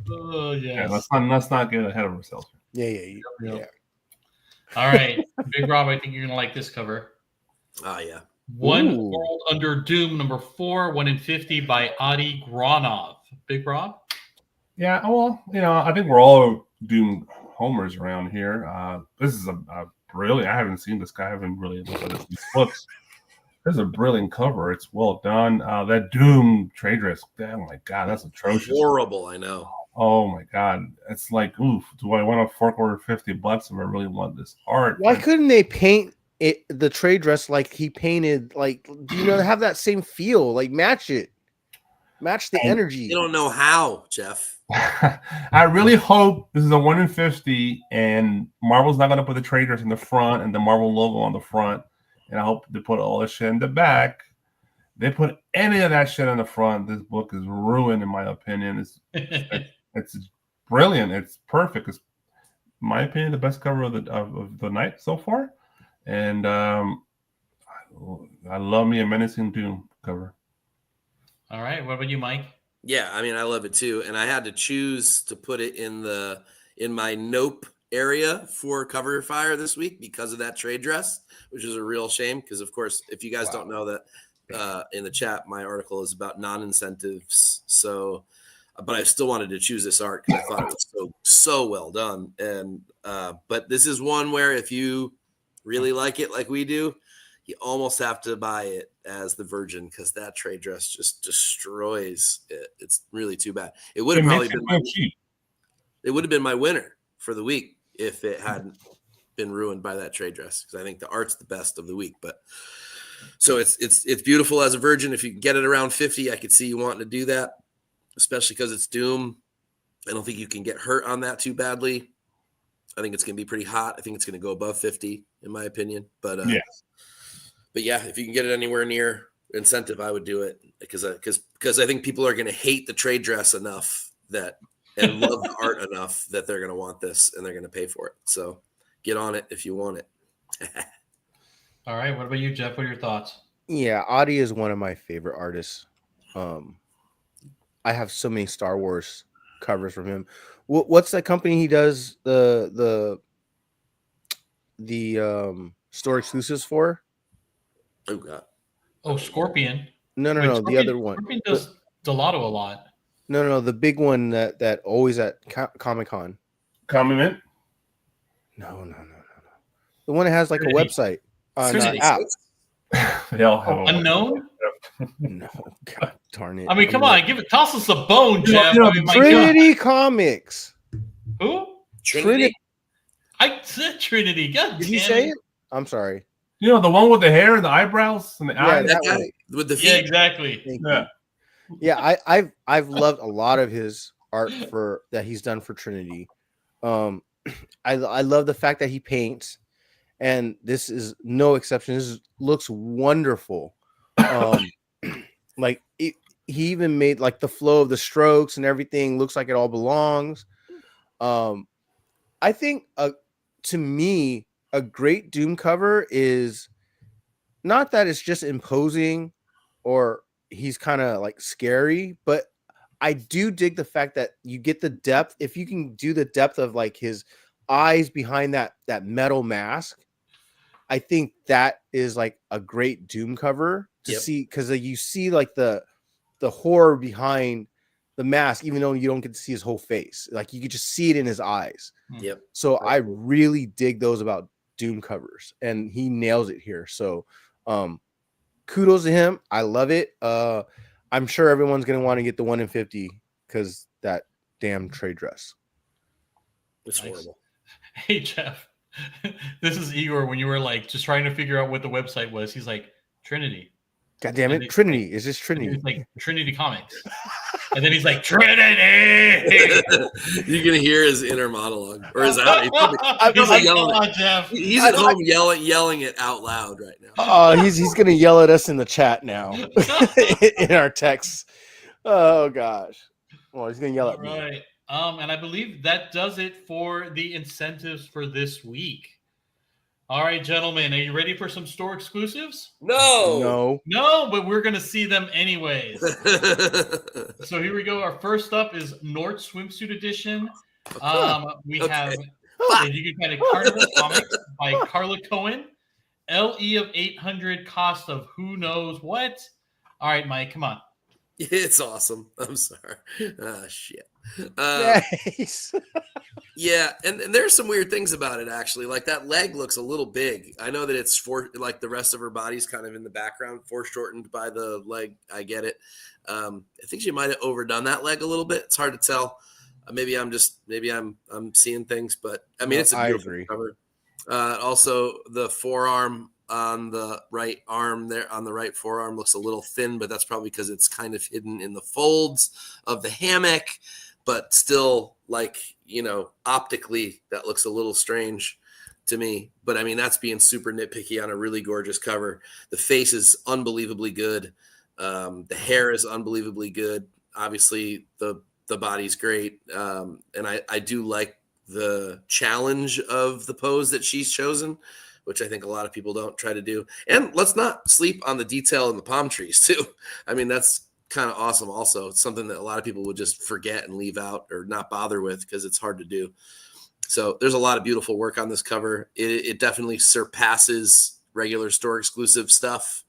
Oh, yes. Yeah, let's not get ahead of ourselves. Yeah. All right, Big Rob, I think you're gonna like this cover. Oh yeah. One World Under Doom, number 4, 1 in 50 by Adi Granov. Big Rob? Yeah, well, I think we're all Doom homers around here. This is a brilliant. I haven't seen this guy. I haven't really looked at these books. This is a brilliant cover. It's well done. That Doom trade dress. Oh my god, that's atrocious. Horrible, I know. Oh my god, it's like, oof. Do I want to fork over $50 if I really want this art? Why couldn't they paint the trade dress like he painted? Have that same feel? Match it, match the energy. You don't know how, Jeff. I really hope this is a 1 in 50, and Marvel's not gonna put the trade dress in the front and the Marvel logo on the front. And I hope they put all this shit in the back. They put any of that shit in the front, this book is ruined, in my opinion. It's brilliant. It's perfect. It's, in my opinion, the best cover of the night so far. And I love me a Menacing Doom cover. All right. What about you, Mike? Yeah, I mean, I love it too. And I had to choose to put it in my Nope area for Cover Fire this week because of that trade dress, which is a real shame. Because, of course, if you guys don't know that in the chat, my article is about non-incentives. So, but I still wanted to choose this art because I thought it was so well done. And but this is one where if you really like it like we do, you almost have to buy it as the Virgin because that trade dress just destroys it. It's really too bad. It would have probably been my winner for the week if it hadn't been ruined by that trade dress, because I think the art's the best of the week. But so it's beautiful as a Virgin. If you can get it around 50, I could see you wanting to do that, especially because it's Doom. I don't think you can get hurt on that too badly. I think it's going to be pretty hot. I think it's going to go above 50 in my opinion. But yeah, if you can get it anywhere near incentive, I would do it because I think people are going to hate the trade dress enough and love the art enough that they're going to want this and they're going to pay for it. So get on it if you want it. All right. What about you, Jeff? What are your thoughts? Yeah, Adi is one of my favorite artists. I have so many Star Wars covers from him. What's that company he does the store exclusives for? Oh god. Oh, Scorpion. No, the other one. Scorpion does Delato a lot. No, the big one that always at Comic-Con. Comment? No. The one that has like a website on app. Unknown? No, God darn it. I mean, come on, toss us a bone, Jeff. Yeah, I mean, Trinity Comics. Who? Trinity? I said Trinity. God Did damn you say it. it? I'm sorry. You know, the one with the hair and the eyebrows and the eyes? That guy with the feet. Yeah, exactly. Yeah, I've loved a lot of his art that he's done for Trinity. I love the fact that he paints, and this is no exception. This looks wonderful. Like he even made like the flow of the strokes and everything looks like it all belongs. I think to me a great Doom cover is not that it's just imposing or he's kind of like scary, but I do dig the fact that you get the depth. If you can do the depth of like his eyes behind that metal mask, I think that is like a great Doom cover to see, because you see like the horror behind the mask, even though you don't get to see his whole face. Like you could just see it in his eyes. Yep. So I really dig those about Doom covers, and he nails it here. So kudos to him. I love it. I'm sure everyone's gonna want to get the 1 in 50 because that damn trade dress. It's horrible. Hey Jeff, this is Igor. When you were like just trying to figure out what the website was, he's like Trinity. God damn it, Trinity. Is this Trinity? He's like Trinity Comics. And then he's like, Trinity! You're going to hear his inner monologue. Or his out. He's at home yelling it out loud right now. Oh, he's going to yell at us in the chat now. In our texts. Oh, gosh. Well, he's going to yell at me. Right. And I believe that does it for the incentives for this week. All right, gentlemen, are you ready for some store exclusives? No, but we're going to see them anyways. So here we go. Our first up is Nord Swimsuit Edition. We have you can find a Carnival Comics by Carla Cohen. LE of 800, cost of who knows what. All right, Mike, come on. It's awesome. I'm sorry. Shit. Nice. Yeah, and there's some weird things about it, actually. Like that leg looks a little big. I know that it's like the rest of her body's kind of in the background, foreshortened by the leg. I get it. I think she might have overdone that leg a little bit. It's hard to tell. Maybe I'm seeing things, but I mean, it's a beautiful cover. Also, the forearm on the right arm there, on the right forearm, looks a little thin, but that's probably because it's kind of hidden in the folds of the hammock. But still, like, you know, optically, that looks a little strange to me. But I mean, that's being super nitpicky on a really gorgeous cover. The face is unbelievably good. The hair is unbelievably good. Obviously, the body's great. And I do like the challenge of the pose that she's chosen, which I think a lot of people don't try to do. And let's not sleep on the detail in the palm trees, too. I mean, that's kind of awesome also. It's something that a lot of people would just forget and leave out or not bother with because it's hard to do. So there's a lot of beautiful work on this cover. It definitely surpasses regular store exclusive stuff.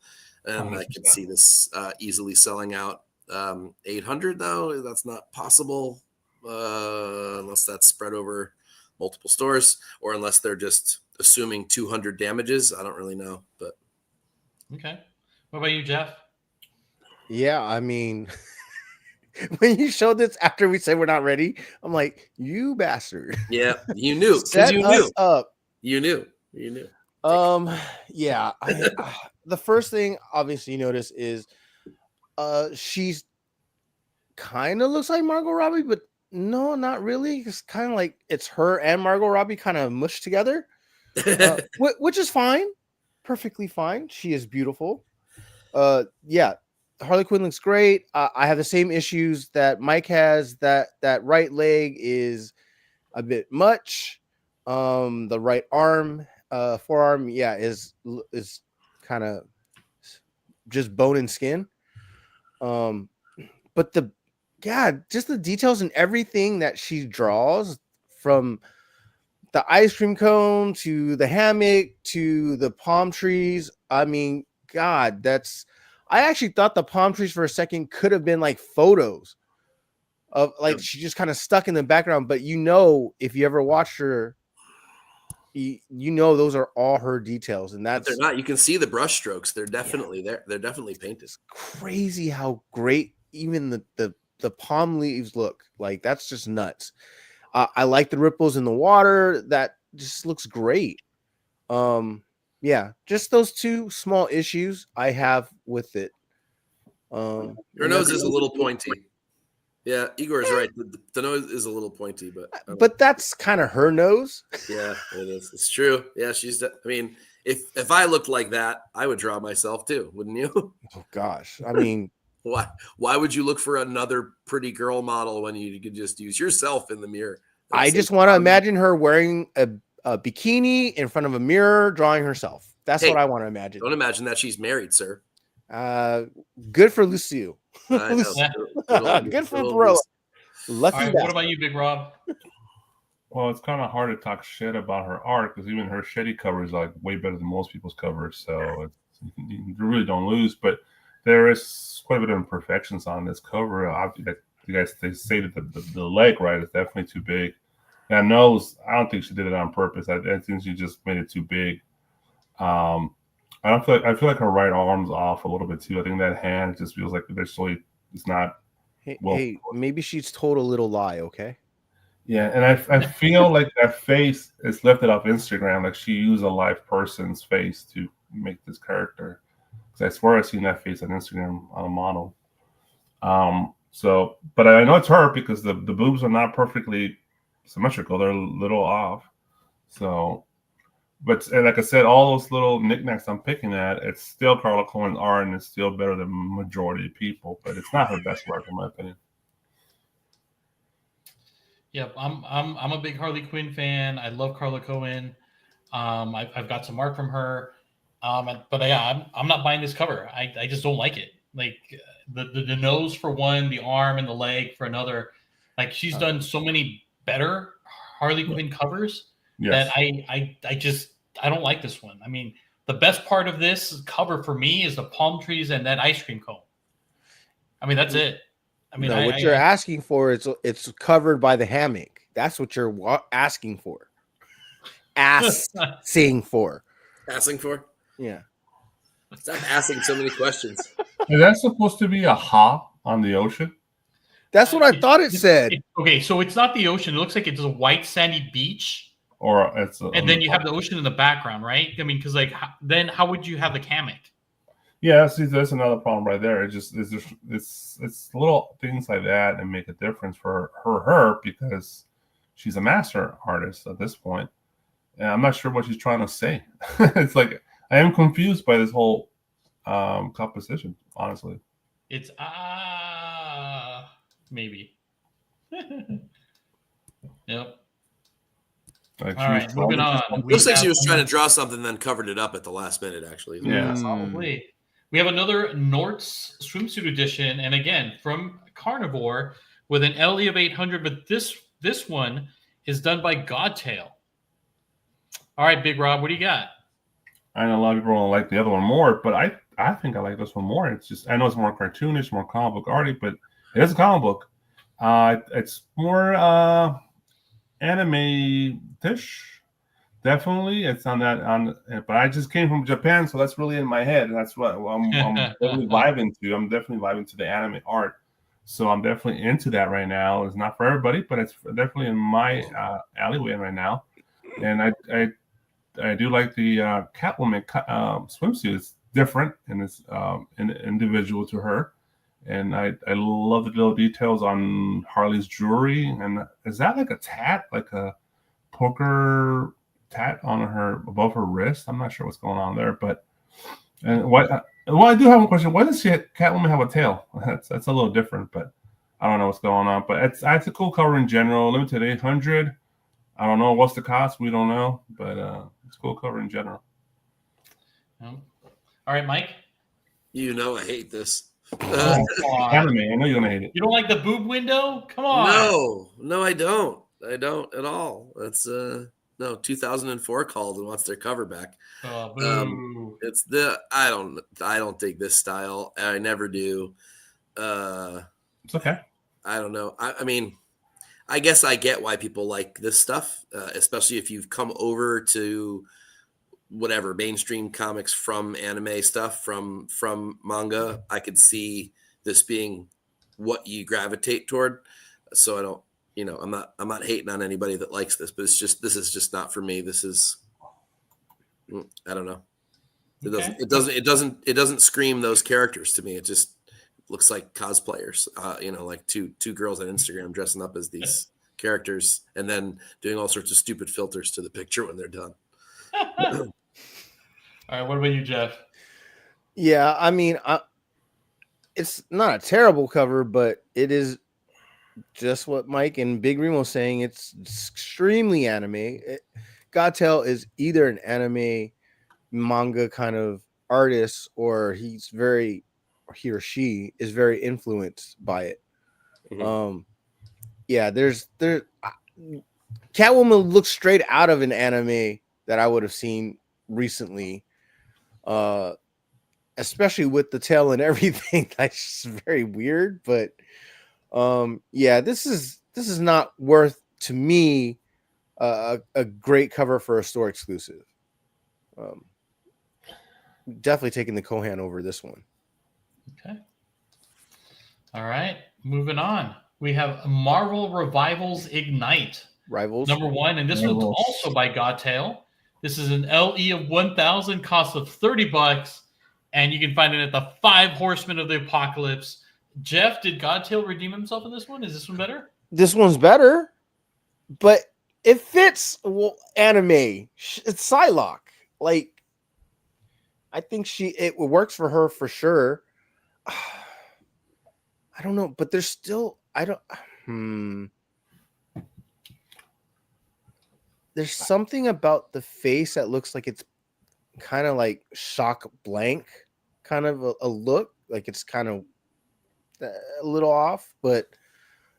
And I can see this easily selling out. 800 though, that's not possible unless that's spread over multiple stores or unless they're just assuming 200 damages. I don't really know, but. Okay. What about you, Jeff? Yeah, I mean, when you showed this after we said we're not ready, I'm like, you bastard. Yeah, you knew. Set you us knew. up. You knew. Yeah. The first thing, obviously, you notice is she's kind of looks like Margot Robbie, but no, not really. It's kind of like it's her and Margot Robbie kind of mushed together, which is fine. Perfectly fine. She is beautiful. Yeah. Harley Quinn looks great. I have the same issues that Mike has. That right leg is a bit much. The right arm, forearm, yeah, is kind of just bone and skin. But just the details and everything that she draws, from the ice cream cone to the hammock to the palm trees. I mean, God, I actually thought the palm trees for a second could have been like photos of like she just kind of stuck in the background. But if you ever watched her, you know those are all her details, and But that's they're not. You can see the brush strokes. They're definitely there. They're definitely painted. It's crazy how great even the palm leaves look. Like that's just nuts. I like the ripples in the water. That just looks great. Yeah, just those two small issues I have with it. Her nose is a little pointy. Yeah, Igor is right. The nose is a little pointy, but that's kind of her nose. Yeah, it is. It's true. Yeah, I mean, if I looked like that, I would draw myself too, wouldn't you? Oh gosh, I mean, why would you look for another pretty girl model when you could just use yourself in the mirror? I just want to imagine her wearing a bikini in front of a mirror, drawing herself. That's what I want to imagine. Don't imagine that she's married, sir. Good for Lucille. Good for Barilla. Lucky. All right, what about you, Big Rob? Well, it's kind of hard to talk shit about her art because even her shitty cover is like way better than most people's covers. So you really don't lose. But there is quite a bit of imperfections on this cover. You guys, they say that the leg, right, is definitely too big. That nose, I don't think she did it on purpose. I think she just made it too big. I feel like her right arm's off a little bit too. I think that hand just feels like it's not. Hey, maybe she's told a little lie. Okay. Yeah, and I feel like that face is lifted off Instagram. Like she used a live person's face to make this character. Because I swear I've seen that face on Instagram on a model. So, but I know it's her because the boobs are not perfectly symmetrical. They're a little off. So, but like I said, all those little knickknacks I'm picking at, it's still Carla Cohen's art, and it's still better than majority of people. But it's not her best work, in my opinion. Yep, I'm a big Harley Quinn fan. I love Carla Cohen. I've got some art from her. But yeah, I'm not buying this cover. I just don't like it. Like the nose for one, the arm and the leg for another. Like she's done so many better Harley Quinn covers that I don't like this one. I mean, the best part of this cover for me is the palm trees and that ice cream cone. I mean, that's it. I mean, what you're asking for is it's covered by the hammock. That's what you're asking for. Asking for. Asking for? Yeah. Stop asking so many questions. Is that supposed to be a ha on the ocean? That's what I thought it said. Okay, so it's not the ocean. It looks like it's a white sandy beach. Or it's and then you have the ocean in the background, right? I mean, because like then how would you have the hammock? Yeah, see, that's another problem right there. It's little things like that and make a difference for her because she's a master artist at this point, and I'm not sure what she's trying to say. It's like I am confused by this whole composition. Honestly, it's maybe. Yep. Like all right, moving on. Looks like she was trying to draw something, then covered it up at the last minute. Actually, yeah, probably. We have another Nort's swimsuit edition, and again from Carnivore with an LE of 800. But this one is done by Godtail. All right, Big Rob, what do you got? I know a lot of people don't like the other one more, but I think I like this one more. It's just I know it's more cartoonish, more comic book arty, but it is a comic book. It's more anime-ish. Definitely, it's but I just came from Japan, so that's really in my head, and that's what I'm definitely vibing to. I'm definitely vibing to the anime art, so I'm definitely into that right now. It's not for everybody, but it's definitely in my alleyway right now, and I do like the Catwoman swimsuit. It's different and it's individual to her, and I love the little details on Harley's jewelry. And is that like a tat, like a poker tat on her above her wrist? I'm not sure what's going on there, but I do have a question. Why does Catwoman have a tail? That's a little different, but I don't know what's going on. But it's a cool cover in general. Limited 800. I don't know what's the cost. We don't know, but it's a cool cover in general. All right, Mike. You know I hate this. Anime. I know you're gonna hate it. You don't like the boob window? Come on. No, I don't. I don't at all. That's No, 2004 called and wants their cover back. Oh, boo. It's I don't dig this style. I never do. It's okay. I don't know. I mean, I guess I get why people like this stuff, especially if you've come over to whatever mainstream comics from anime stuff, from manga. I could see this being what you gravitate toward. So I don't, I'm not hating on anybody that likes this, but this is just not for me. This is, I don't know. It doesn't scream those characters to me. It just looks like cosplayers, like two girls on Instagram dressing up as these characters and then doing all sorts of stupid filters to the picture when they're done. All right, what about you, Jeff? Yeah, I mean, it's not a terrible cover, but it is just what Mike and Big Green was saying. It's extremely anime. Godtail is either an anime manga kind of artist, or he or she is very influenced by it. Mm-hmm. Catwoman looks straight out of an anime that I would have seen recently, especially with the tail and everything. That's just very weird, but this is not worth, to me, a great cover for a store exclusive. Definitely taking the Kohan over this one. Okay. All right, moving on. We have Marvel Revivals Ignite. Rivals. Number 1, and this one's also by Godtail. This is an LE of 1,000, cost of $30, and you can find it at the 5 Horsemen of the Apocalypse. Jeff, did Godtail redeem himself in this one? Is this one better? This one's better, but it fits anime. It's Psylocke. Like, I think it works for her for sure. I don't know, but there's still there's something about the face that looks like it's kind of like shock blank, kind of a look, like it's kind of a little off. But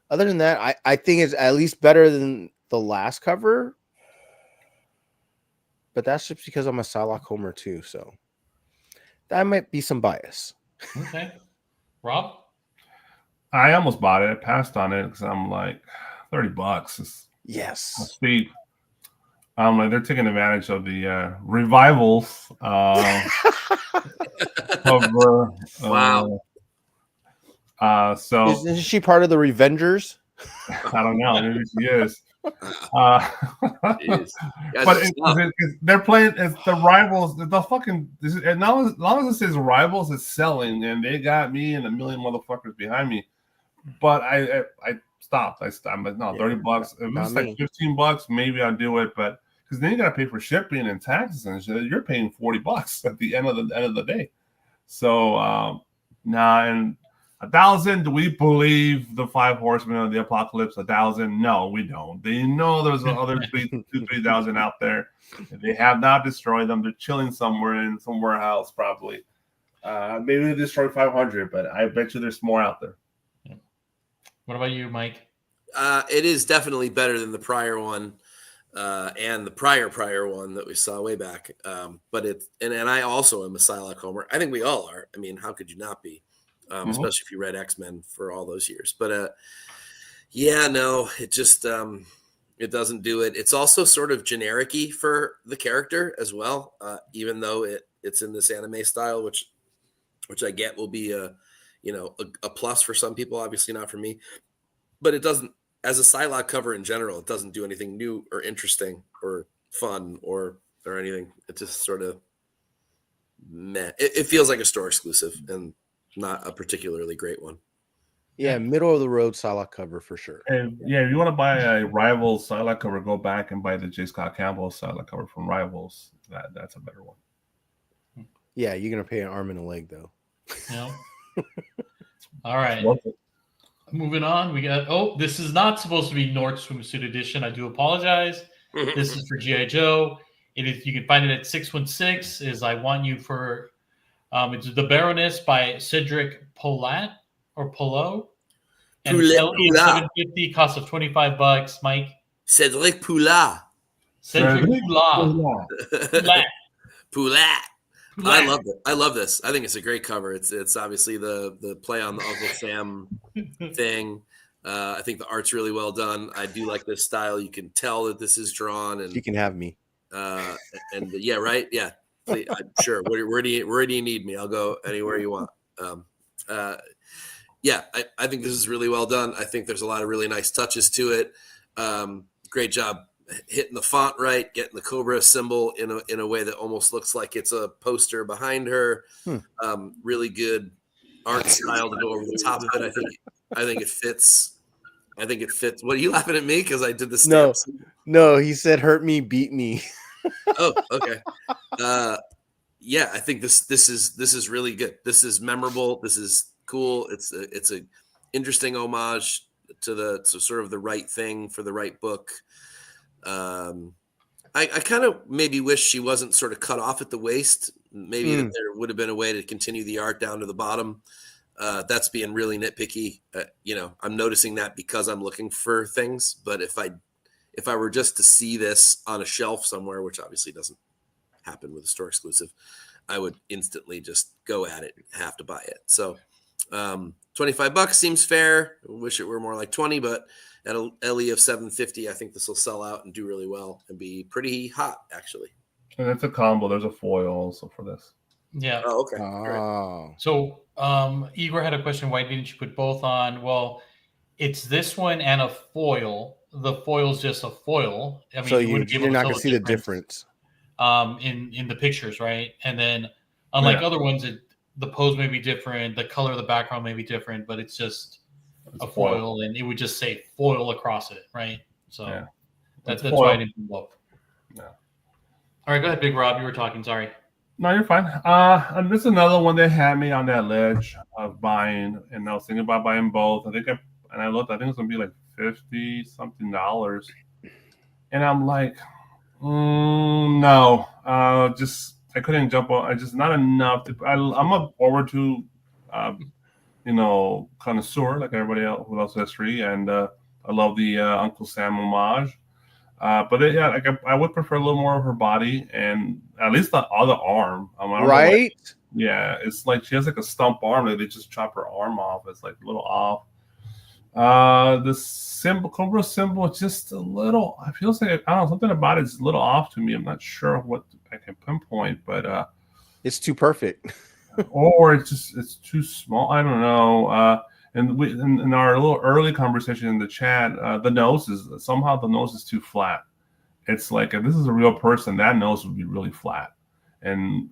other than that, I think it's at least better than the last cover. But that's just because I'm a Psylocke homer too, so that might be some bias. Okay. Rob? I almost bought it. I passed on it because I'm like, $30 is steep. I'm like, they're taking advantage of the revivals cover. Wow. So isn't she part of the Revengers? I don't know. Maybe she is. But they're playing it's the rivals. The fucking as long as it says rivals, it's selling, and they got me and a million motherfuckers behind me. But I stopped. I'm like, no, $30. If it was like $15, maybe I'll do it. But because then you gotta pay for shipping and taxes and shit. You're paying $40 at the end of the day. So and 1,000. Do we believe the 5 Horsemen of the Apocalypse? 1,000? No, we don't. They know there's other 3,000 out there. They have not destroyed them. They're chilling somewhere in some warehouse, probably. Maybe they destroyed 500, but I bet you there's more out there. What about you, Mike? It is definitely better than the prior one, and the prior one that we saw way back. But and I also am a Psylocke homer. I think we all are. I mean, how could you not be? Especially if you read X-Men for all those years. But it just it doesn't do it. It's also sort of generic-y for the character as well, even though it's in this anime style, which I get will be a plus for some people, obviously not for me. But it doesn't, as a Psylocke cover in general, it doesn't do anything new or interesting or fun or anything. It just sort of meh. It feels like a store exclusive and not a particularly great one. Yeah, middle of the road Psylocke cover for sure. And if you want to buy a Rivals Psylocke cover, go back and buy the J. Scott Campbell Psylocke cover from Rivals. That's a better one. Yeah, you're gonna pay an arm and a leg though. No. All right. Moving on, we got. This is not supposed to be Nord Swimsuit Edition. I do apologize. This is for G.I. Joe. It is. You can find it at 616. Is I Want You for. It's The Baroness by Cedric Polat or Polo. And LE 750, cost of $25. Mike. Cedric Polat. Poulat. Poulat. I love it. I love this. I think it's a great cover. It's obviously the play on the Uncle Sam thing. I think the art's really well done. I do like this style. You can tell that this is drawn, and You can have me. And yeah, right, yeah. Please, sure. Where do you need me? I'll go anywhere you want. Yeah, I think this is really well done. I think there's a lot of really nice touches to it. Great job hitting the font right, getting the Cobra symbol in a way that almost looks like it's a poster behind her. Really good art style to go over the top of it. I think it fits. I think it fits. What are you laughing at me? Because I did the stamps. No, he said hurt me, beat me. Oh, okay. Yeah, I think this is really good. This is memorable. This is cool. It's a interesting homage to sort of the right thing for the right book. I kind of maybe wish she wasn't sort of cut off at the waist. Maybe that there would have been a way to continue the art down to the bottom. That's being really nitpicky. I'm noticing that because I'm looking for things. But if I were just to see this on a shelf somewhere, which obviously doesn't happen with a store exclusive, I would instantly just go at it, have to buy it. So $25 seems fair. I wish it were more like 20, but at a LE of 750, I think this will sell out and do really well and be pretty hot, actually. And it's a combo. There's a foil also for this. Yeah. Oh, okay. Oh. So Igor had a question. Why didn't you put both on? Well, it's this one and a foil. The foil's just a foil. I mean, So you wouldn't be able you're to not tell going to see the difference. in the pictures, right? And then unlike other ones, the pose may be different, the color of the background may be different, but it's just a foil, and it would just say foil across it, right? So that's why I didn't put both. Yeah. All right, go ahead, Big Rob. You were talking. Sorry. No, you're fine. And this is another one that had me on that ledge of buying, and I was thinking about buying both. I think it's gonna be like $50-something, and I'm like, no, I couldn't jump on. I just not enough. I'm a forward to, connoisseur like everybody else who loves history, and I love the Uncle Sam homage. But I would prefer a little more of her body and at least the other arm. Right? Yeah, it's like she has like a stump arm. Like they just chop her arm off. It's like a little off. The Cobra symbol, just a little. I feel like I don't know, something about it's a little off to me. I'm not sure what I can pinpoint, but it's too perfect, or it's too small. I don't know. And in our little early conversation in the chat, the nose is too flat. It's like if this is a real person, that nose would be really flat. And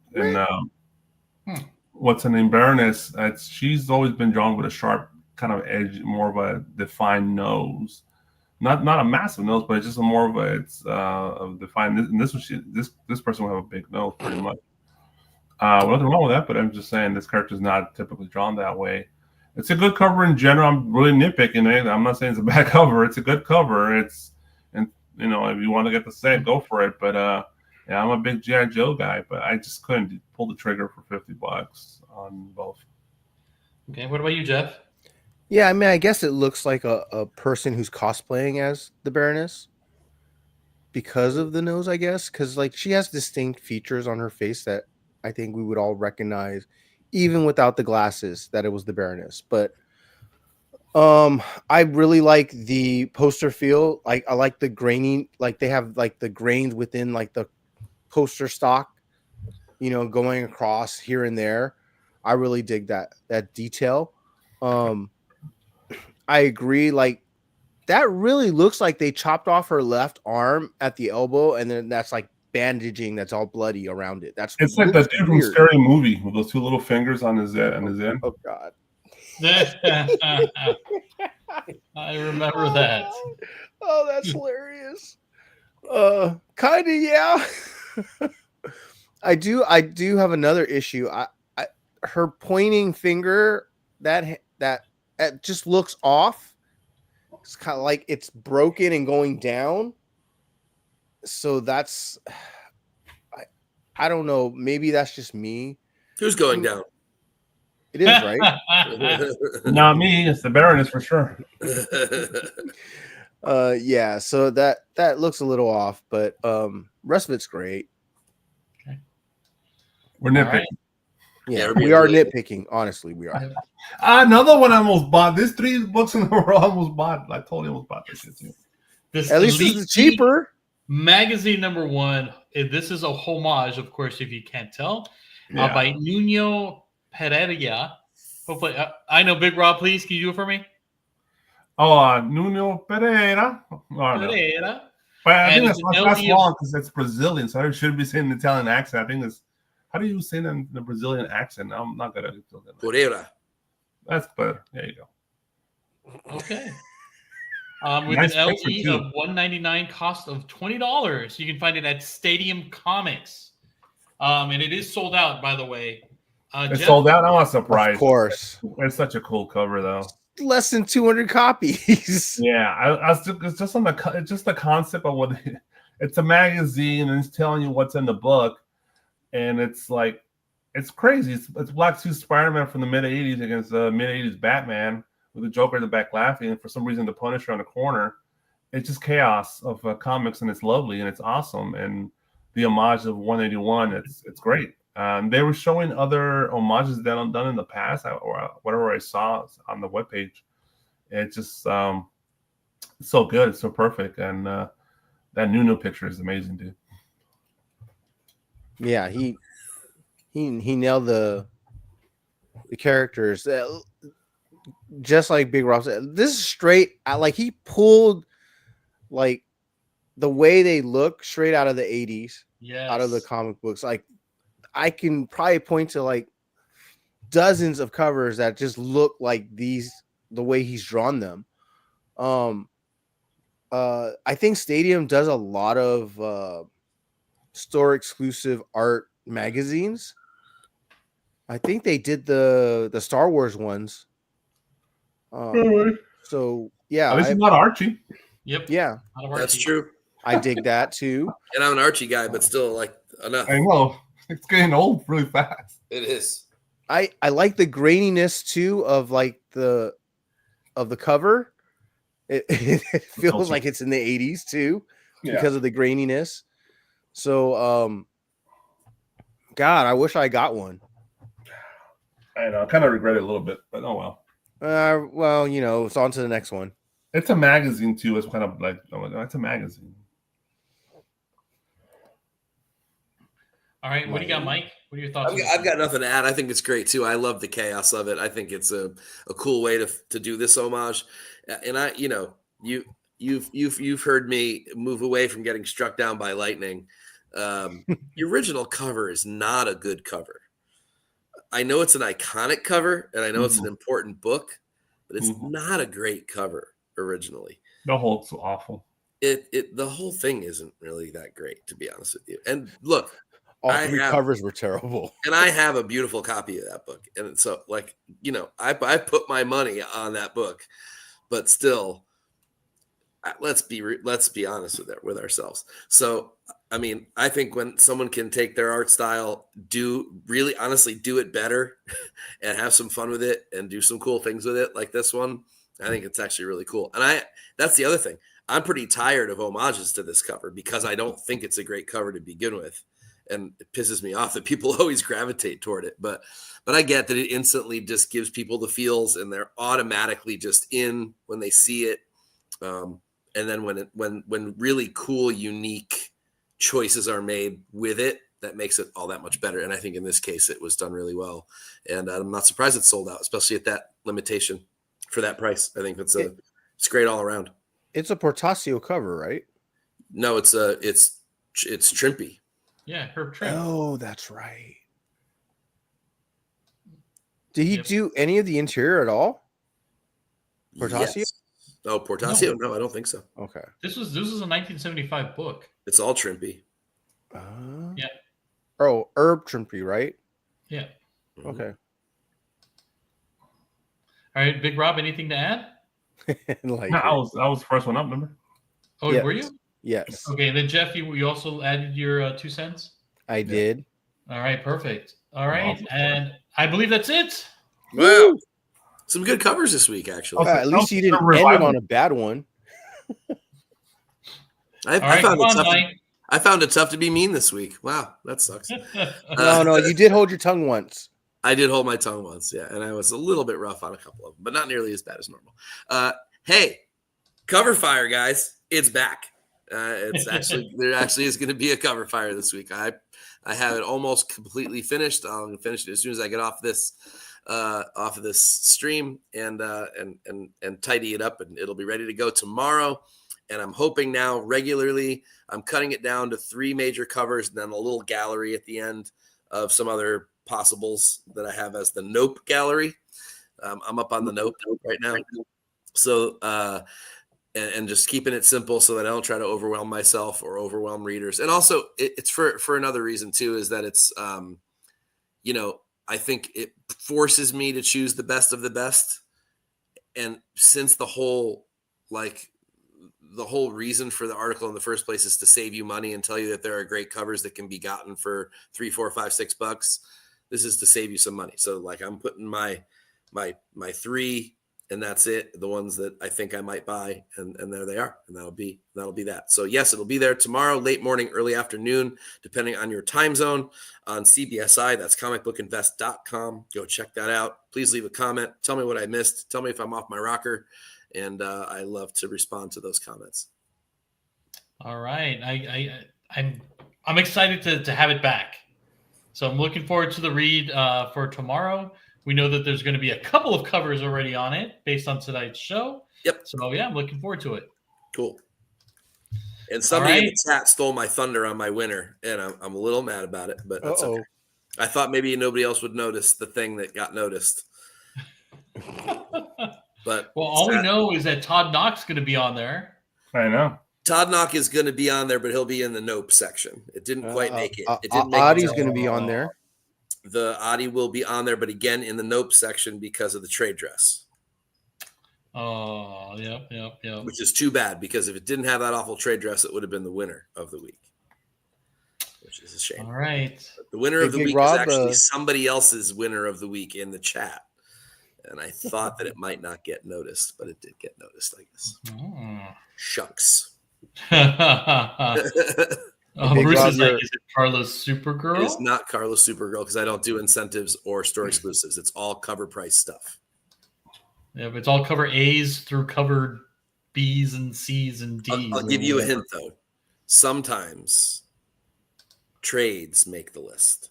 what's her name, Baroness? She's always been drawn with a sharp kind of edge, more of a defined nose. Not a massive nose, but it's just more of a defined. And this person will have a big nose, pretty much. Nothing wrong with that, but I'm just saying this character is not typically drawn that way. It's a good cover in general. I'm really nitpicking it. I'm not saying it's a bad cover. It's a good cover. If you want to get the set, go for it. But I'm a big G.I. Joe guy, but I just couldn't pull the trigger for $50 on both. Okay, what about you, Jeff? Yeah, I mean, I guess it looks like a person who's cosplaying as the Baroness because of the nose, I guess. Because like she has distinct features on her face that I think we would all recognize, even without the glasses, that it was the Baroness. But I really like the poster feel. Like I like the graining, like they have like the grains within like the poster stock, going across here and there. I really dig that detail. I agree. Like that really looks like they chopped off her left arm at the elbow, and then that's like bandaging that's all bloody around it. It's like that dude from Scary Movie with those two little fingers on his end. Oh God. I remember that. Oh, that's hilarious. Kind of, yeah. I do have another issue. Her pointing finger that just looks off. It's kind of like it's broken and going down. So that's, I don't know. Maybe that's just me. Who's going down? It is, right? Not me. It's the Baroness for sure. Yeah, so that looks a little off, but rest of it's great. Okay. We're nitpicking. Right. Yeah, we're we are really- nitpicking. Honestly, we are. Another one I almost bought. These 3 books in a row I almost bought. I totally almost bought this shit too. This At least Elite it's cheaper. Magazine #1. This is a homage, of course, if you can't tell, by Nuno Pereira. Hopefully, I know Big Rob. Please, can you do it for me? Oh, Nuno Pereira. Oh, no. Pereira. But I think And that's wrong because it's Brazilian, so I should be saying an Italian accent. I think it's how do you say that in the Brazilian accent? I'm not good at it. Pereira. That's better. There you go. Okay. With Nice an picture, LE too. of $199, cost of $20. You can find it at Stadium Comics. And it is sold out, by the way. It's Jeff, sold out. I'm not surprised. Of course, It's such a cool cover, though. less than 200 copies. Yeah, it's just it's just the concept of what it's a magazine and it's telling you what's in the book, and it's like it's crazy. It's Black Suit Spider-Man from the mid '80s against the mid '80s Batman with the Joker in the back laughing, and for some reason the Punisher on the corner. It's just chaos of comics, and it's lovely and it's awesome. And the homage of 181, it's great. They were showing other homages done in the past, or whatever I saw on the webpage. It's just so good, so perfect, and that Nuno picture is amazing, dude. Yeah, he nailed the characters. Just like Big Rob said, this is straight. Like he pulled like the way they look straight out of the 80s, out of the comic books. Like I can probably point to like dozens of covers that just look like these, the way he's drawn them. I think Stadium does a lot of store exclusive art magazines. I think they did the Star Wars ones. So yeah, At least it's not Archie. Yep. Yeah, That's true. I dig that too. And I'm an Archie guy, but still, like, enough. I know it's getting old really fast. It is. I like the graininess too of like the cover. It feels like it's in the 80s too, because of the graininess. So God, I wish I got one. I know, I kind of regret it a little bit, but oh well. Well, you know, it's on to the next one. It's a magazine too. It's kind of like it's a magazine. All right, what do you got, Mike? What are your thoughts? I've got nothing to add. I think it's great too. I love the chaos of it. I think it's a cool way to do this homage. And you've heard me move away from getting struck down by lightning. The original cover is not a good cover. I know it's an iconic cover, and I know it's an important book, but it's not a great cover originally. The whole's awful. The whole thing isn't really that great, to be honest with you. And look, all three covers were terrible. And I have a beautiful copy of that book. And so, like, you know, I put my money on that book, but still, let's be honest with ourselves. So, I mean, I think when someone can take their art style, honestly do it better and have some fun with it and do some cool things with it, like this one, I think it's actually really cool. And that's the other thing. I'm pretty tired of homages to this cover because I don't think it's a great cover to begin with. And it pisses me off that people always gravitate toward it. But I get that it instantly just gives people the feels and they're automatically just in when they see it. And then when really cool, unique choices are made with it, that makes it all that much better. And I think in this case, it was done really well. And I'm not surprised it's sold out, especially at that limitation for that price. I think it's great all around. It's a Portasio cover, right? No, it's Trimpy. Yeah, Herb Trimp. Oh, that's right. Did he do any of the interior at all? Portasio? Yes. Oh, Portasio? No, I don't think so. Okay. This was a 1975 book. It's all Trimpy. Yeah. Oh, Herb Trimpy, right? Yeah. Okay. All right, Big Rob, anything to add? No, I was the first one up, remember? Oh, yes. Were you? Yes. Okay, then Jeff, you also added your 2 cents? I did. All right, perfect. All right, and I believe that's it. Wow. Some good covers this week, actually. At least you didn't end it on a bad one. I found it tough to be mean this week. Wow, that sucks. No, you did hold your tongue once. I did hold my tongue once, yeah, and I was a little bit rough on a couple of them, but not nearly as bad as normal. Hey, Cover Fire, guys, it's back. There actually is going to be a Cover Fire this week. I have it almost completely finished. I'll finish it as soon as I get off this stream and tidy it up, and it'll be ready to go tomorrow. And I'm hoping now regularly, I'm cutting it down to 3 major covers and then a little gallery at the end of some other possibles that I have as the Nope gallery. I'm up on the Nope right now. So, and just keeping it simple so that I don't try to overwhelm myself or overwhelm readers. And also it's for another reason too, is that it's, I think it forces me to choose the best of the best. And since the whole reason for the article in the first place is to save you money and tell you that there are great covers that can be gotten for $3, $4, $5, $6. This is to save you some money. So I'm putting my 3, and that's it. The ones that I think I might buy, and there they are, and that'll be that. So yes, it'll be there tomorrow, late morning, early afternoon, depending on your time zone on CBSI. That's comicbookinvest.com. Go check that out. Please leave a comment. Tell me what I missed. Tell me if I'm off my rocker. And I love to respond to those comments. All right, I'm excited to have it back. So I'm looking forward to the read for tomorrow. We know that there's going to be a couple of covers already on it based on tonight's show. Yep. So yeah, I'm looking forward to it. Cool. And somebody in the chat stole my thunder on my winner, and I'm a little mad about it, but that's okay. I thought maybe nobody else would notice the thing that got noticed. But all we know is that Todd Knox is going to be on there. I know. Todd Knox is going to be on there, but he'll be in the Nope section. It didn't quite make it. Adi's going to be on there. The Adi will be on there, but again in the Nope section because of the trade dress. Oh, yep. Which is too bad, because if it didn't have that awful trade dress, it would have been the winner of the week, which is a shame. All right. But the winner of the week is actually somebody else's winner of the week in the chat. And I thought that it might not get noticed, but it did get noticed, I guess. Shucks. Bruce is like, is it Carlos Supergirl? It's not Carlos Supergirl, because I don't do incentives or store exclusives. It's all cover price stuff. Yeah, but it's all cover A's through covered B's and C's and D's. I'll give you a hint, though. Sometimes trades make the list.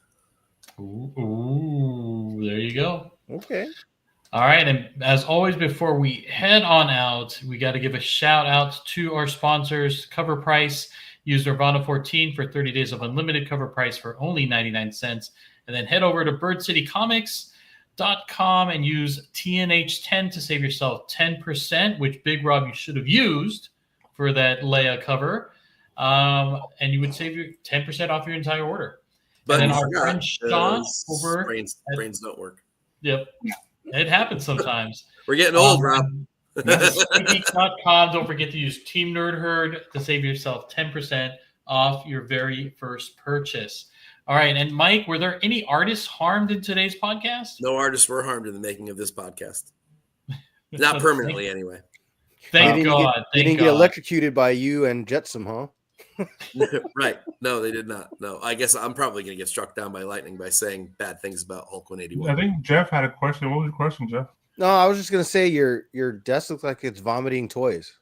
Ooh, there you go. Okay. All right, and as always, before we head on out, we got to give a shout out to our sponsors. Cover Price. Use Nirvana 14 for 30 days of unlimited cover price for only 99 cents. And then head over to birdcitycomics.com and use TNH10 to save yourself 10%, which Big Rob you should have used for that Leia cover. And you would save your 10% off your entire order. But and then our friend Sean over brains don't work. Yep. It happens sometimes. We're getting old, Rob. Geek.com. Don't forget to use Team Nerd Herd to save yourself 10% off your very first purchase. All right. And Mike, were there any artists harmed in today's podcast? No artists were harmed in the making of this podcast. Not permanently, anyway. Thank God. They didn't get electrocuted by you and Jetsam, huh? Right. No, they did not. No, I guess I'm probably going to get struck down by lightning by saying bad things about Hulk 181. I think Jeff had a question. What was your question, Jeff? No, I was just going to say your desk looks like it's vomiting toys.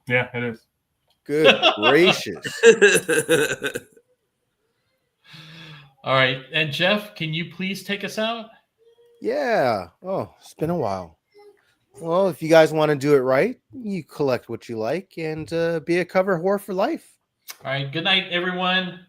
Yeah, it is. Good gracious. All right. And Jeff, can you please take us out? Yeah. Oh, it's been a while. Well, if you guys want to do it right, you collect what you like and be a cover whore for life. All right. Good night, everyone.